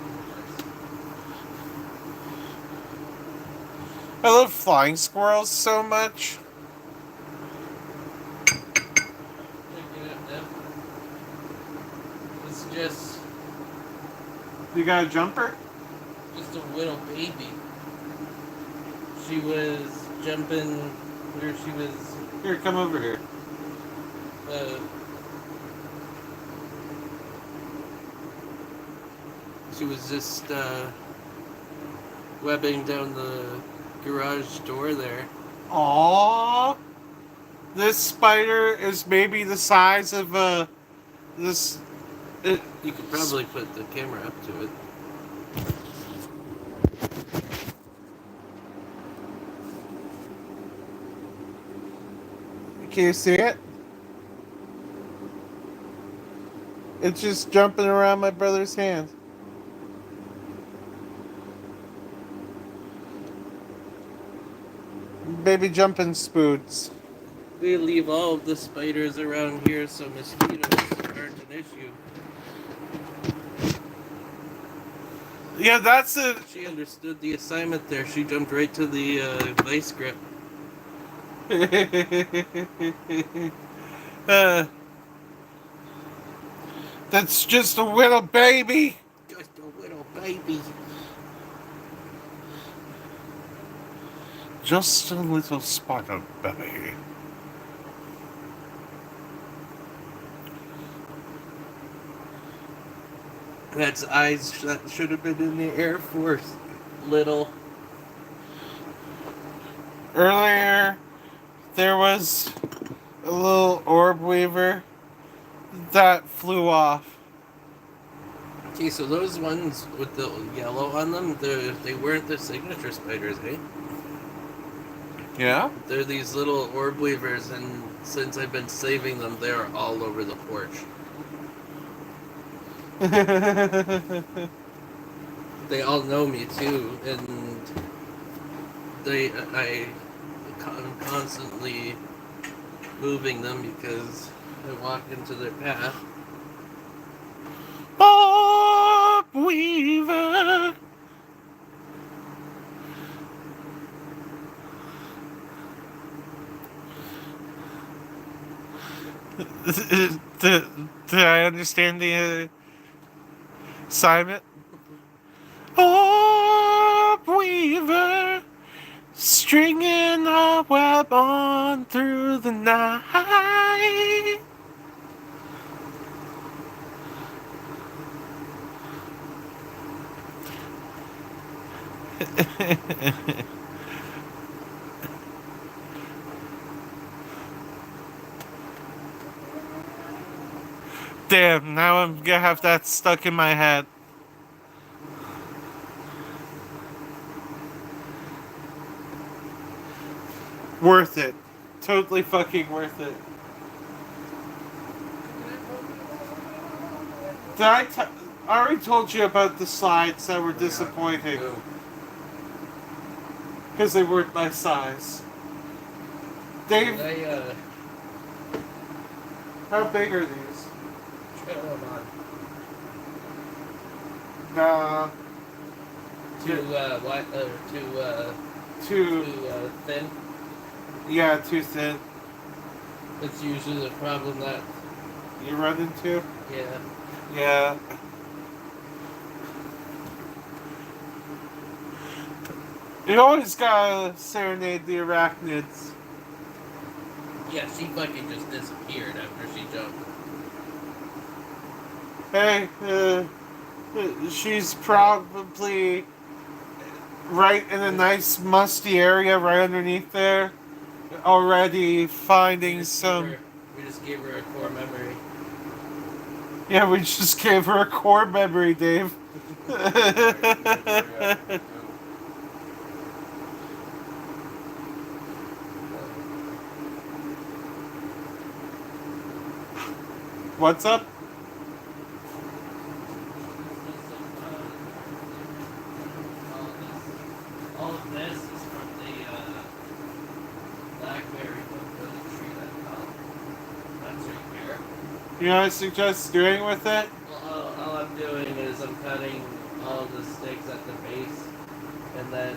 I love flying squirrels so much. It's just You got a jumper? a little baby. She was jumping where she was Here, come over here. she was just webbing down the garage door there. Aww. This spider is maybe the size of this. You could probably put the camera up to it. Can you see it? It's just jumping around my brother's hand. Baby jumping spoods. We leave all of the spiders around here so mosquitoes aren't an issue. Yeah, that's it. She understood the assignment there. She jumped right to the vice grip. That's just a little baby. Just a little baby. Just a little spider baby. That's eyes that should have been in the Air Force. Little. Earlier, there was a little orb weaver that flew off. Okay, so those ones with the yellow on them, they weren't the signature spiders, eh? Yeah? They're these little orb weavers, and since I've been saving them, they are all over the porch. They all know me too, and I'm constantly moving them because I walk into their path. Bob Weaver. Did I understand the assignment? Bob Weaver, stringing a web on through the night. Damn, now I'm gonna have that stuck in my head. Worth it. Totally fucking worth it. I already told you about the slides that were disappointing. No. Because they weren't my size. Dave, how big are these? Nah. Too Too, thin. yeah, too thin. It's usually the problem that, You run into? yeah. Yeah. You always gotta serenade the arachnids. Yeah, she fucking just disappeared after she jumped. Hey, she's probably right in a nice musty area right underneath there. Already finding some. We just gave her a core memory. Yeah, we just gave her a core memory, Dave. What's up? All of this is from the blackberry tree that fell. That's right here. You know what I suggest doing with it? Well, all I'm doing is I'm cutting all the sticks at the base and then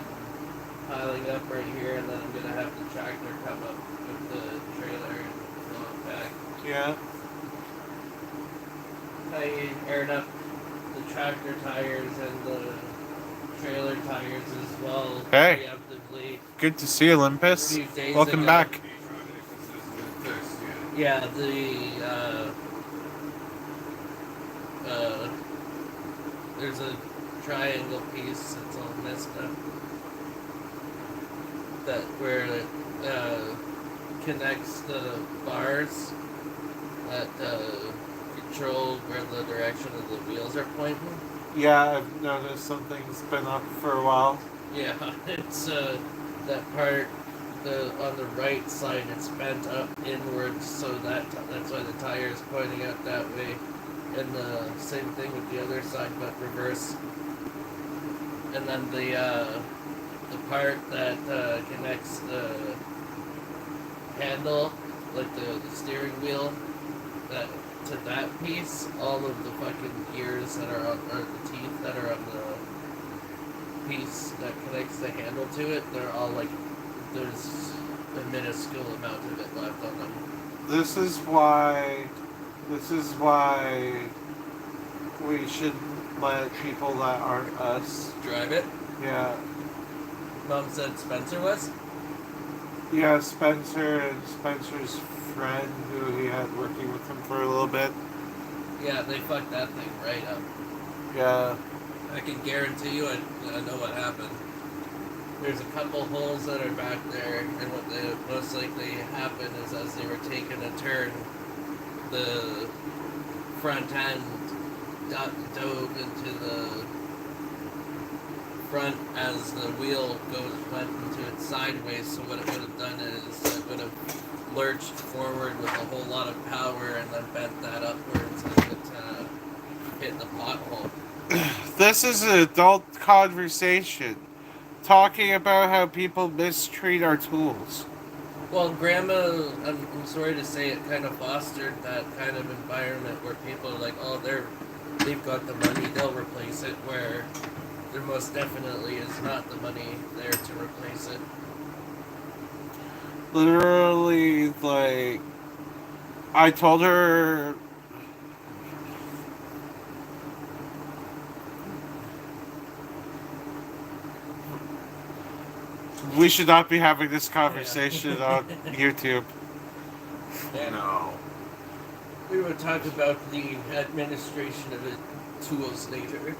piling up right here, and then I'm gonna have the tractor come up with the trailer and blow it back. Yeah. I aired up the tractor tires and the trailer tires as well. Hey. Preemptively. Good to see you, Olympus. A few days Welcome ago. back. Yeah, there's a triangle piece that's all messed up. That where it connects the bars that control where the direction of the wheels are pointing. Yeah, I've noticed something's been up for a while. Yeah, it's that part on the right side. It's bent up inwards, so that's why the tire is pointing out that way. And the same thing with the other side, but reverse. And then the part that connects the handle, like the steering wheel, to that piece, all of the fucking gears that are on, or the teeth that are on the piece that connects the handle to it, they're all like, there's a minuscule amount of it left on them. This is why we should let people that aren't us. Drive it. Yeah. Mom said Spencer was? Yeah, Spencer and Spencer's friend who he had working with him for a little bit. Yeah, they fucked that thing right up. Yeah. I can guarantee you I know what happened. There's a couple holes that are back there, and what most likely happened is as they were taking a turn, the front end dove into the front as the wheel went into it sideways. So what it would have done is it would have lurched forward with a whole lot of power and then bent that upwards as it hit the pothole. This is an adult conversation. Talking about how people mistreat our tools. Well, Grandma, I'm sorry to say, it kind of fostered that kind of environment where people are like, oh, they've got the money, they'll replace it, where there most definitely is not the money there to replace it. Literally, like, I told her. We should not be having this conversation on YouTube. Yeah. No. We will talk about the administration of the tools later.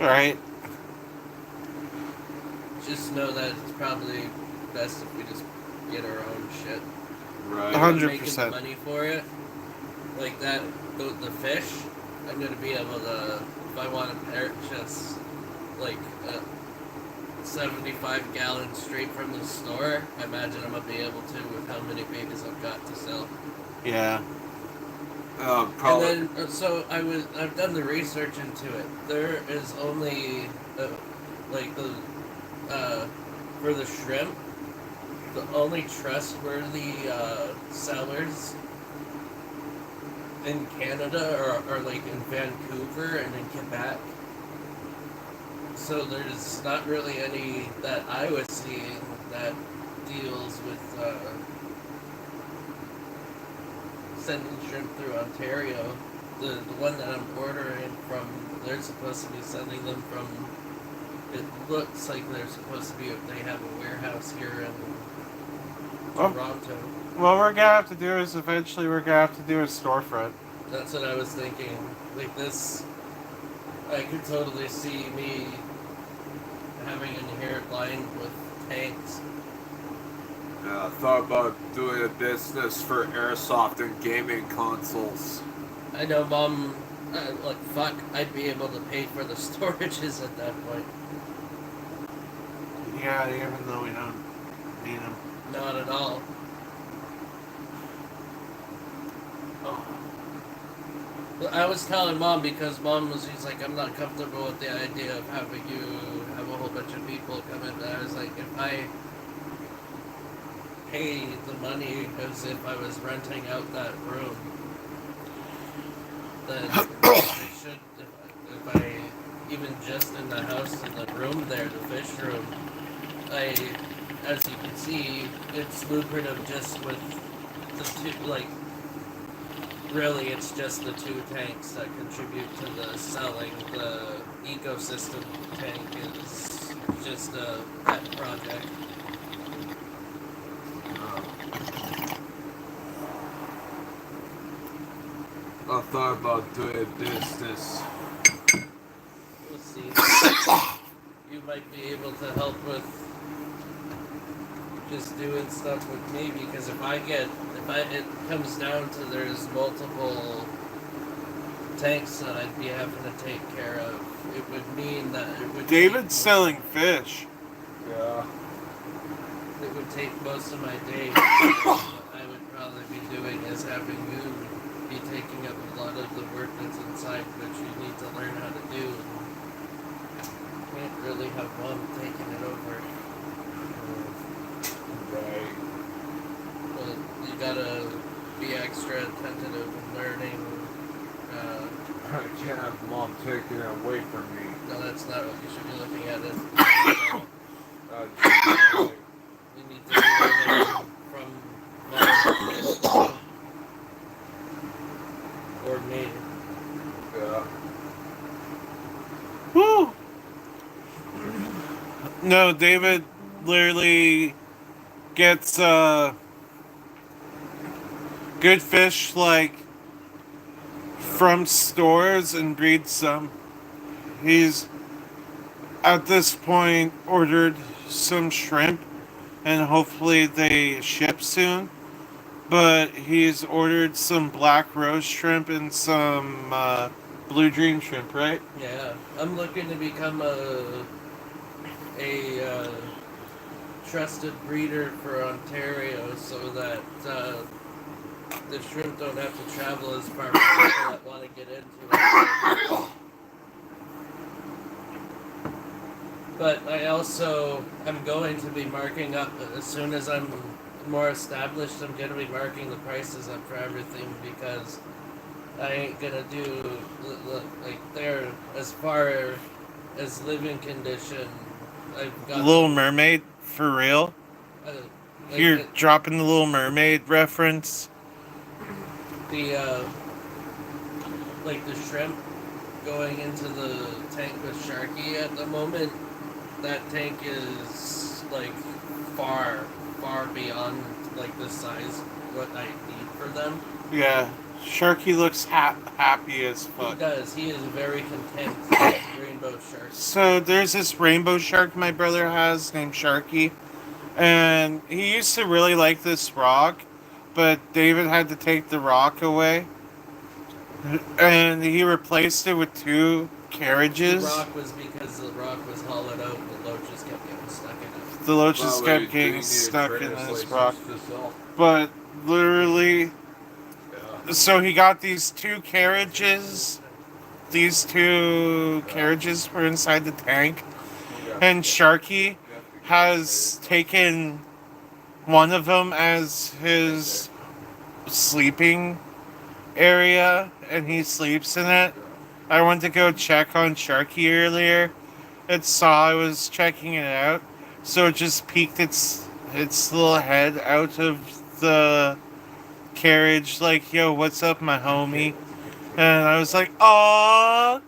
Right? Just know that it's probably best if we just get our own shit. Right. 100%. Making money for it, like that, the fish. I'm gonna be able to, if I want to purchase, like a 75 gallons straight from the store. I imagine I'm gonna be able to with how many babies I've got to sell. Yeah. Probably. And then, I've done the research into it. There is only, like for the shrimp, the only trustworthy sellers in Canada are like in Vancouver and in Quebec. So there's not really any that I was seeing that deals with sending shrimp through Ontario. The one that I'm ordering from, they're supposed to be sending them from. It looks like they're supposed to be. They have a warehouse here in Toronto. What we're gonna have to do is eventually we're gonna have to do a storefront. That's what I was thinking. Like this, I could totally see me having an inherent line with tanks. I thought about doing a business for airsoft and gaming consoles. I know, Mom. Like fuck, I'd be able to pay for the storages at that point. Yeah, even though we don't need them. Not at all. But I was telling Mom because she's like, I'm not comfortable with the idea of having you have a whole bunch of people come in. I was like, if I pay the money as if I was renting out that room, then I should, if I, even just in the house, in the room there, the fish room, as you can see, it's lucrative just with the two, like, really it's just the two tanks that contribute to the selling. The ecosystem tank is just a pet project. I thought about doing a business. We'll see. You might be able to help with just doing stuff with me, because if it comes down to there's multiple tanks that I'd be having to take care of, it would mean that it would David's selling fish. Yeah. it would take most of my day. What I would probably be doing is having you be taking up a lot of the work that's inside, which you need to learn how to do. Can't really have Mom taking it over. Right. But you gotta be extra attentive and learning. I can't have Mom taking it away from me. No, that's not what you should be looking at. You need to be learning from Mom or me. Yeah. Woo! No, David literally gets good fish like from stores and breeds some. He's at this point ordered some shrimp and hopefully they ship soon. but he's ordered some black rose shrimp and some blue dream shrimp, right? Yeah, I'm looking to become a trusted breeder for Ontario, so that the shrimp don't have to travel as far for people that want to get into it. But I'm going to be marking up as soon as I'm more established. I'm going to be marking the prices up for everything because I ain't gonna do like there as far as living condition. I've got Little Mermaid, for real? like You're dropping the Little Mermaid reference? the like the shrimp going into the tank with Sharky at the moment. That tank is like far beyond like the size what I need for them. Yeah. Sharky looks happy as He fuck. does. He is very content. Rainbow shark. So there's this rainbow shark my brother has named Sharky. And he used to really like this rock, but David had to take the rock away. And he replaced it with 2 carriages. The rock was because the rock was hollowed out and the loaches kept getting stuck in it. The loaches Well, kept do you getting need a stuck in trainer's this license rock. to sell? But literally, Yeah. so he got these 2 carriages. These 2 carriages were inside the tank. And Sharky has taken one of them as his sleeping area, and he sleeps in it. I went to go check on Sharky earlier. It saw I was checking it out, so it just peeked its little head out of the carriage, like, "Yo, what's up, my homie?" And I was like, "Aww."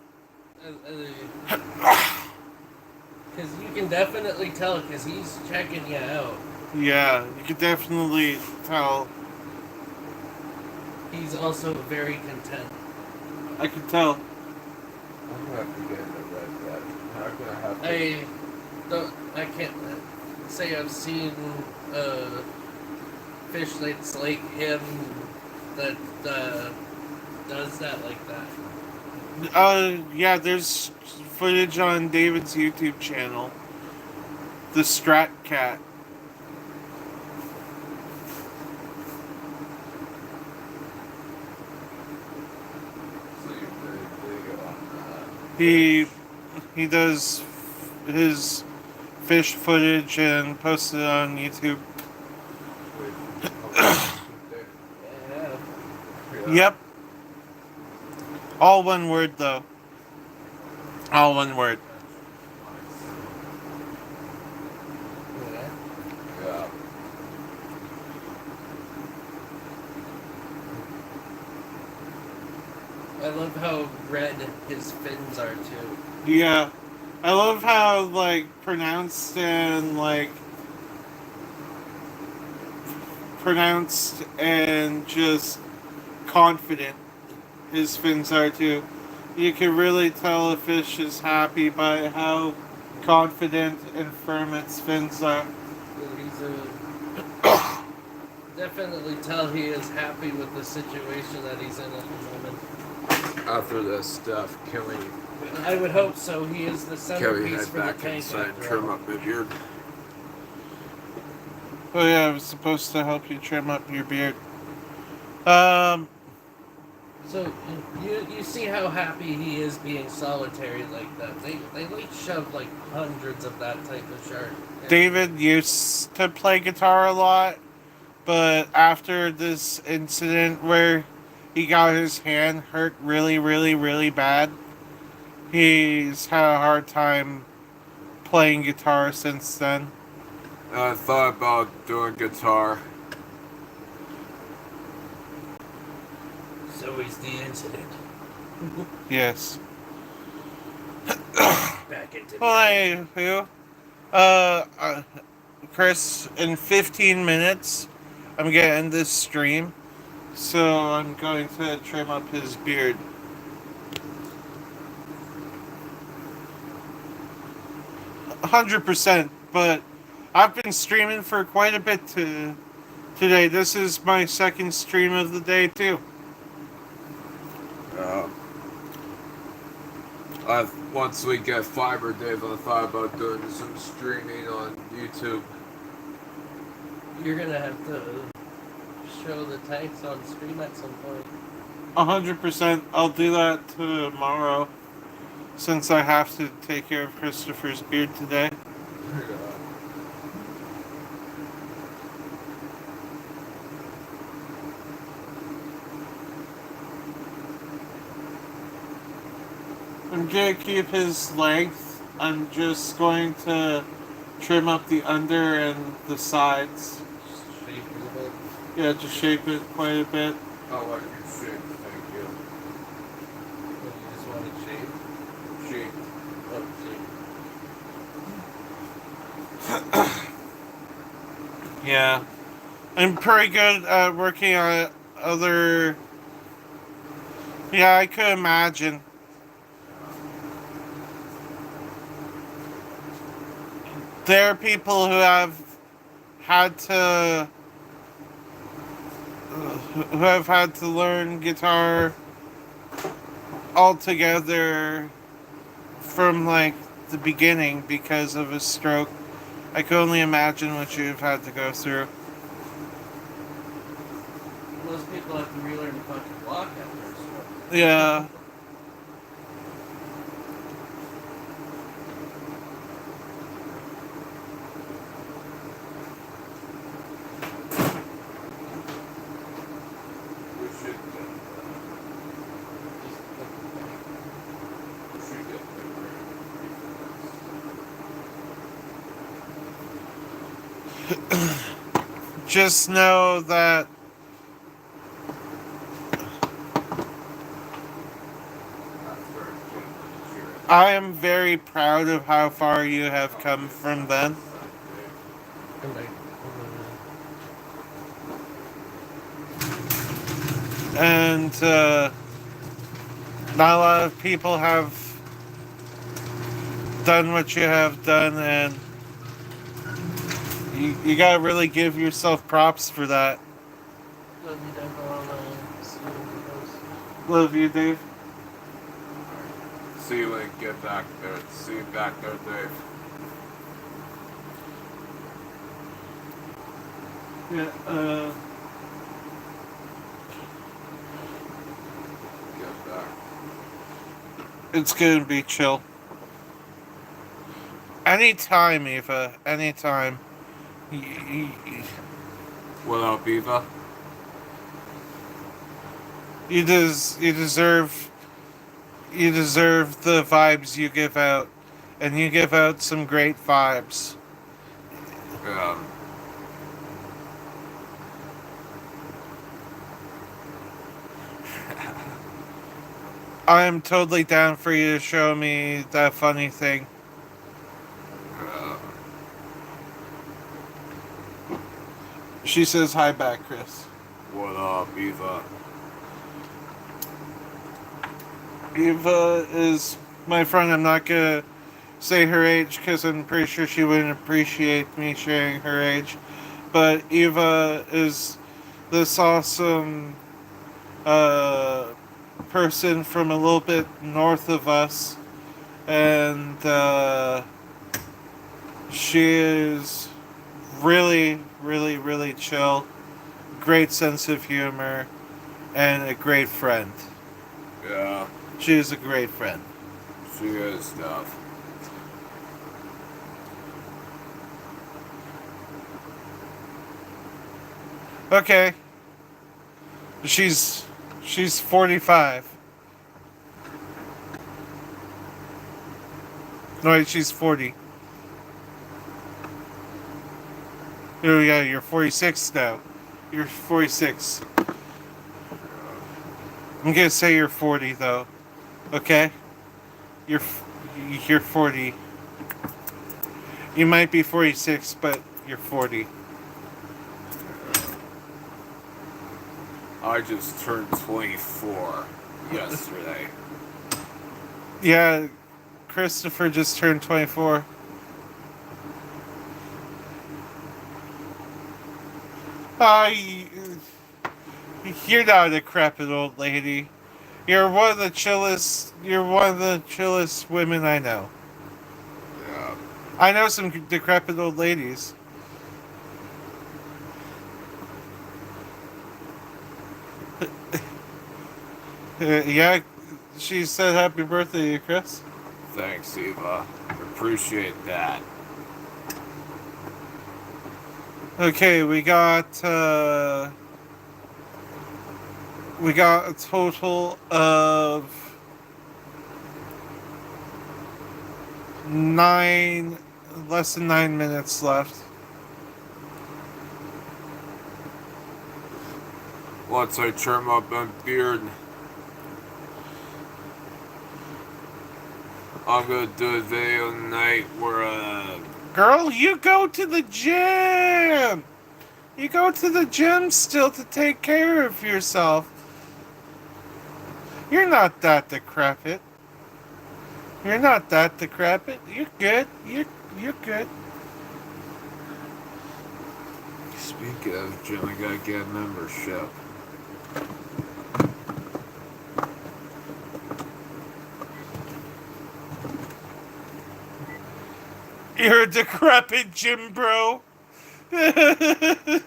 Because you can definitely tell because he's checking you out. Yeah, you could definitely tell. He's also very content. I could tell. I'm gonna have to get into red red. I'm gonna have to. I can't say I've seen a fish that's like him that does that like that. Yeah, there's footage on David's YouTube channel. The Strat Cat. So you're very big on He does his fish footage and posts it on YouTube. that. Yeah. Yep. All one word though. All one word. Yeah. Yeah. I love how red his fins are too. Yeah. I love how like pronounced and just confident his fins are too. You can really tell a fish is happy by how confident and firm its fins are. He's definitely tell he is happy with the situation that he's in at the moment. After this stuff, I would hope so. He is the can we centerpiece head for the back tank inside and after trim all. up my beard? Oh yeah, I was supposed to help you trim up your beard. So you see how happy he is being solitary like that. They like shove like hundreds of that type of shark. David used to play guitar a lot, but after this incident where he got his hand hurt really, really, really bad, he's had a hard time playing guitar since then. I thought about doing guitar. So is the incident. Yes. Back into Well, anywho, Chris, in 15 minutes, I'm gonna end this stream, so I'm going to trim up his beard. 100%, but I've been streaming for quite a bit today. This is my second stream of the day too. Yeah. Once we get fiber, Dave, I thought about doing some streaming on YouTube. You're gonna have to show the tanks on stream at some point. 100%. I'll do that tomorrow, since I have to take care of Christopher's beard today. Yeah. I'm gonna keep his length. I'm just going to trim up the under and the sides. Just shape it a bit. Yeah, just shape it quite a bit. I like your shape, thank you. But you just want it shaved? Shape. Oh, shaved. Yeah. I'm pretty good at working on other... Yeah, I could imagine. There are people who have had to... who have had to learn guitar altogether from, like, the beginning because of a stroke. I can only imagine what you've had to go through. Most people have to relearn to fucking walk after a stroke. Yeah. We should get we should get Just know that I am very proud of how far you have come from then. And like, And not a lot of people have done what you have done, and you gotta really give yourself props for that. love you, Dave. I'll see you when it goes. Love you, Dave. See you when get back there. See you back there, Dave. Yeah, Get back. it's gonna be chill. Anytime, Eva. Anytime. What up, Eva? You deserve the vibes you give out, and you give out some great vibes. Yeah. I am totally down for you to show me that funny thing. She says hi back, Chris. What up, Eva? Eva is my friend. I'm not gonna say her age because I'm pretty sure she wouldn't appreciate me sharing her age. But Eva is this awesome person from a little bit north of us, and she is really, really, really chill, great sense of humor, and a great friend. Yeah, She is a great friend. she is stuff. Okay. She's 45. No, wait, she's 40. Oh yeah, you're 46 now. You're 46. I'm gonna say you're 40 though. Okay? You're 40. You might be 46, but you're 40. I just turned 24 yesterday. Yeah, Christopher just turned 24. You're not a decrepit old lady. You're one of the chillest. You're one of the chillest women I know. Yeah. I know some decrepit old ladies. Yeah, she said happy birthday to you, Chris. Thanks, Eva. Appreciate that. Okay, we got a total of 9, less than 9 minutes left. Once I trim up my beard, I'm gonna do a video tonight where Girl, you go to the gym. You go to the gym still to take care of yourself. You're not that decrepit. You're not that decrepit. You're good. You're good. speaking of gym, I gotta get a membership. You're a decrepit gym bro. Hey,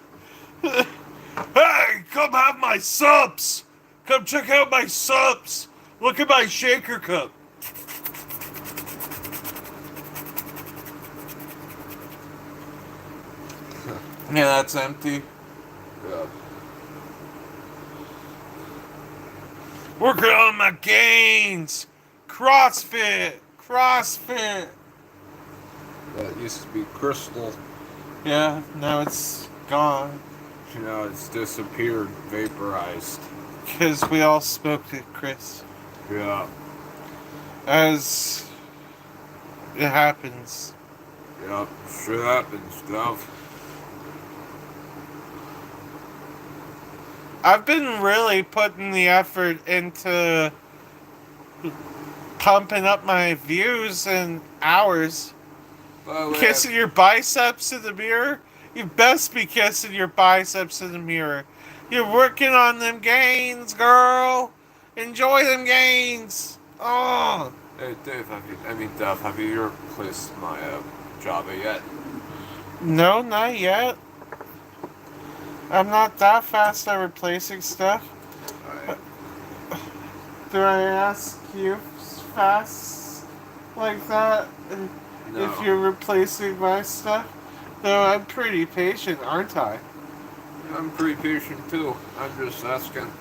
come have my subs. Come check out my subs. Look at my shaker cup. Yeah, that's empty. Yeah. Working on my gains. CrossFit. CrossFit. That used to be crystal. Yeah, now it's gone. You know, it's disappeared, vaporized. Because we all smoked it, Chris. Yeah. As it happens. Yep. Sure happens, Gov. I've been really putting the effort into pumping up my views and hours. By the way, Kissing your biceps in the mirror? You best be kissing your biceps in the mirror. You're working on them gains, girl. Enjoy them gains. Oh. hey Dave, Dev, have you replaced my Java yet? No, not yet. I'm not that fast at replacing stuff. Alright. Do I ask you fast like that? No. If you're replacing my stuff? No, I'm pretty patient, aren't I? I'm pretty patient too. I'm just asking.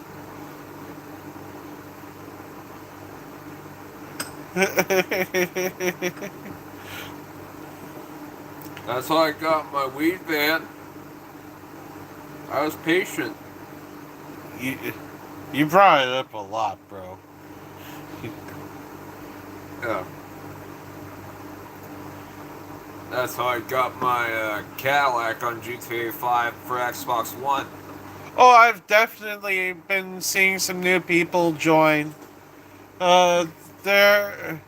That's how I got my weed van. I was patient. you brought it up a lot, bro. Yeah. That's how I got my Cadillac on GTA 5 for Xbox One. Oh, I've definitely been seeing some new people join. There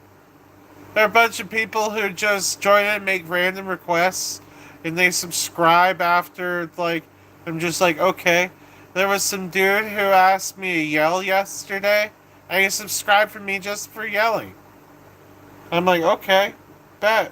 are a bunch of people who just join it and make random requests, and they subscribe after, like, I'm just like, okay. There was some dude who asked me to yell yesterday, and he subscribed for me just for yelling. I'm like, okay, bet.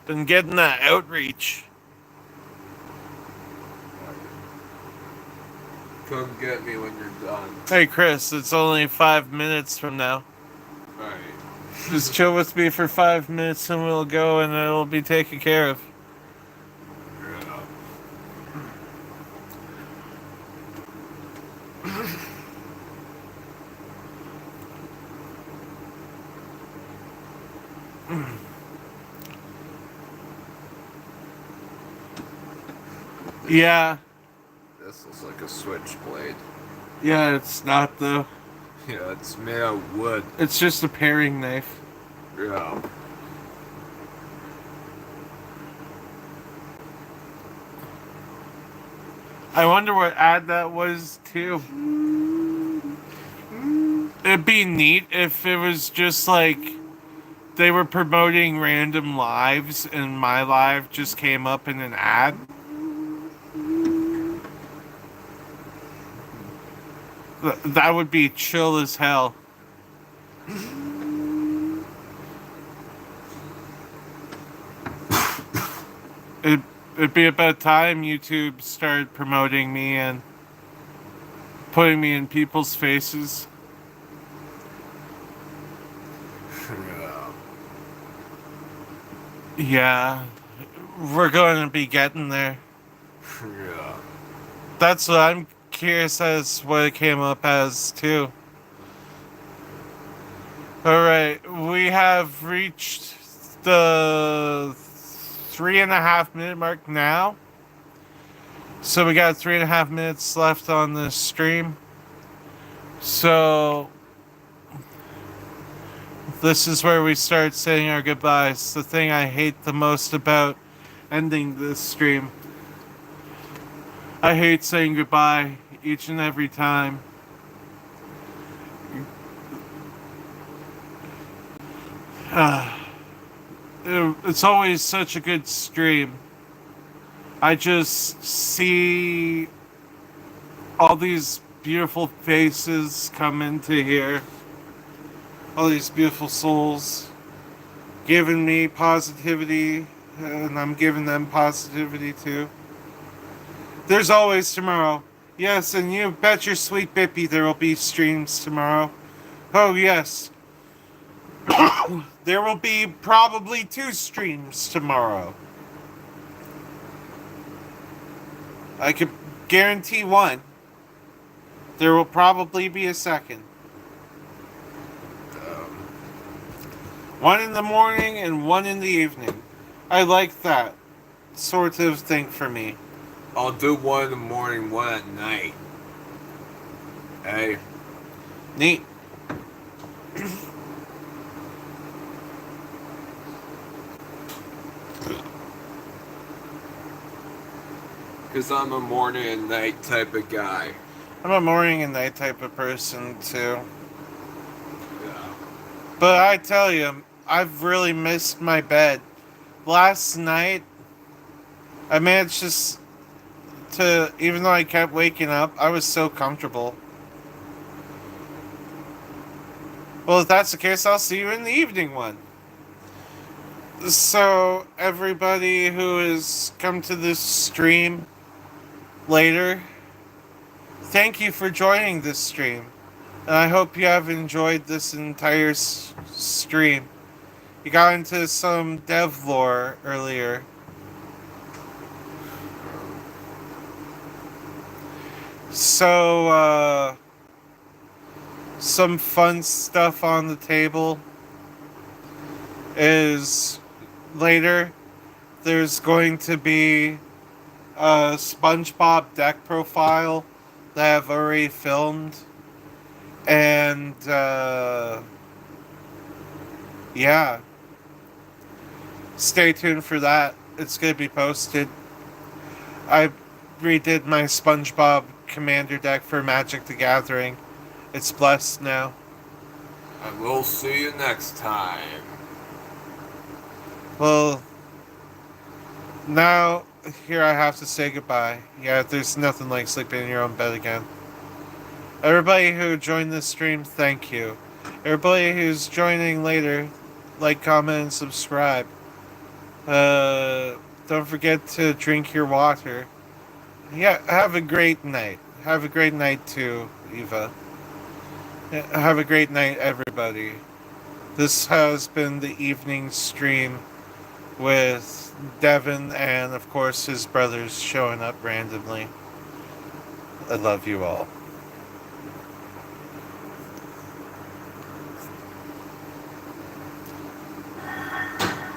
Been getting that outreach. Come get me when you're done. Hey Chris, it's only 5 minutes from now. Alright. Just chill with me for 5 minutes and we'll go and it'll be taken care of. Yeah. This looks like a switchblade. Yeah, it's not though. Yeah, it's made out of wood. It's just a paring knife. Yeah. I wonder what ad that was too. It'd be neat if it was just like they were promoting random lives and my live just came up in an ad. That would be chill as hell. It'd be about time YouTube started promoting me and putting me in people's faces. Yeah. Yeah, we're going to be getting there. Yeah. That's what I'm curious as what it came up as too. Alright, we have reached the 3.5 minute mark now. So we got 3.5 minutes left on this stream. So this is where we start saying our goodbyes. The thing I hate the most about ending this stream. I hate saying goodbye each and every time. It's always such a good stream. I just see all these beautiful faces come into here. All these beautiful souls giving me positivity, and I'm giving them positivity too. There's always tomorrow. Yes, and you bet your sweet bippy there will be streams tomorrow. Oh, yes. There will be probably 2 streams tomorrow. I could guarantee 1. There will probably be a second. 1 in the morning and 1 in the evening. I like that sort of thing for me. I'll do 1 in the morning, 1 at night. Hey. Neat. Because I'm a morning and night type of guy. I'm a morning and night type of person too. Yeah. But I tell you, I've really missed my bed. Last night, I managed to, even though I kept waking up, I was so comfortable. Well, if that's the case, I'll see you in the evening one. So, everybody who has come to this stream later, thank you for joining this stream. And I hope you have enjoyed this entire stream. You got into some dev lore earlier. So, some fun stuff on the table is later there's going to be a SpongeBob deck profile that I've already filmed. And, yeah. Stay tuned for that. It's going to be posted. I redid my SpongeBob Commander deck for Magic the Gathering. It's blessed now. And we'll see you next time. Well, now, here I have to say goodbye. Yeah, there's nothing like sleeping in your own bed again. Everybody who joined this stream, thank you. Everybody who's joining later, like, comment, and subscribe. Don't forget to drink your water. Yeah, have a great night. Have a great night too, Eva. Have a great night, everybody. This has been the evening stream with Devin and, of course, his brothers showing up randomly. I love you all.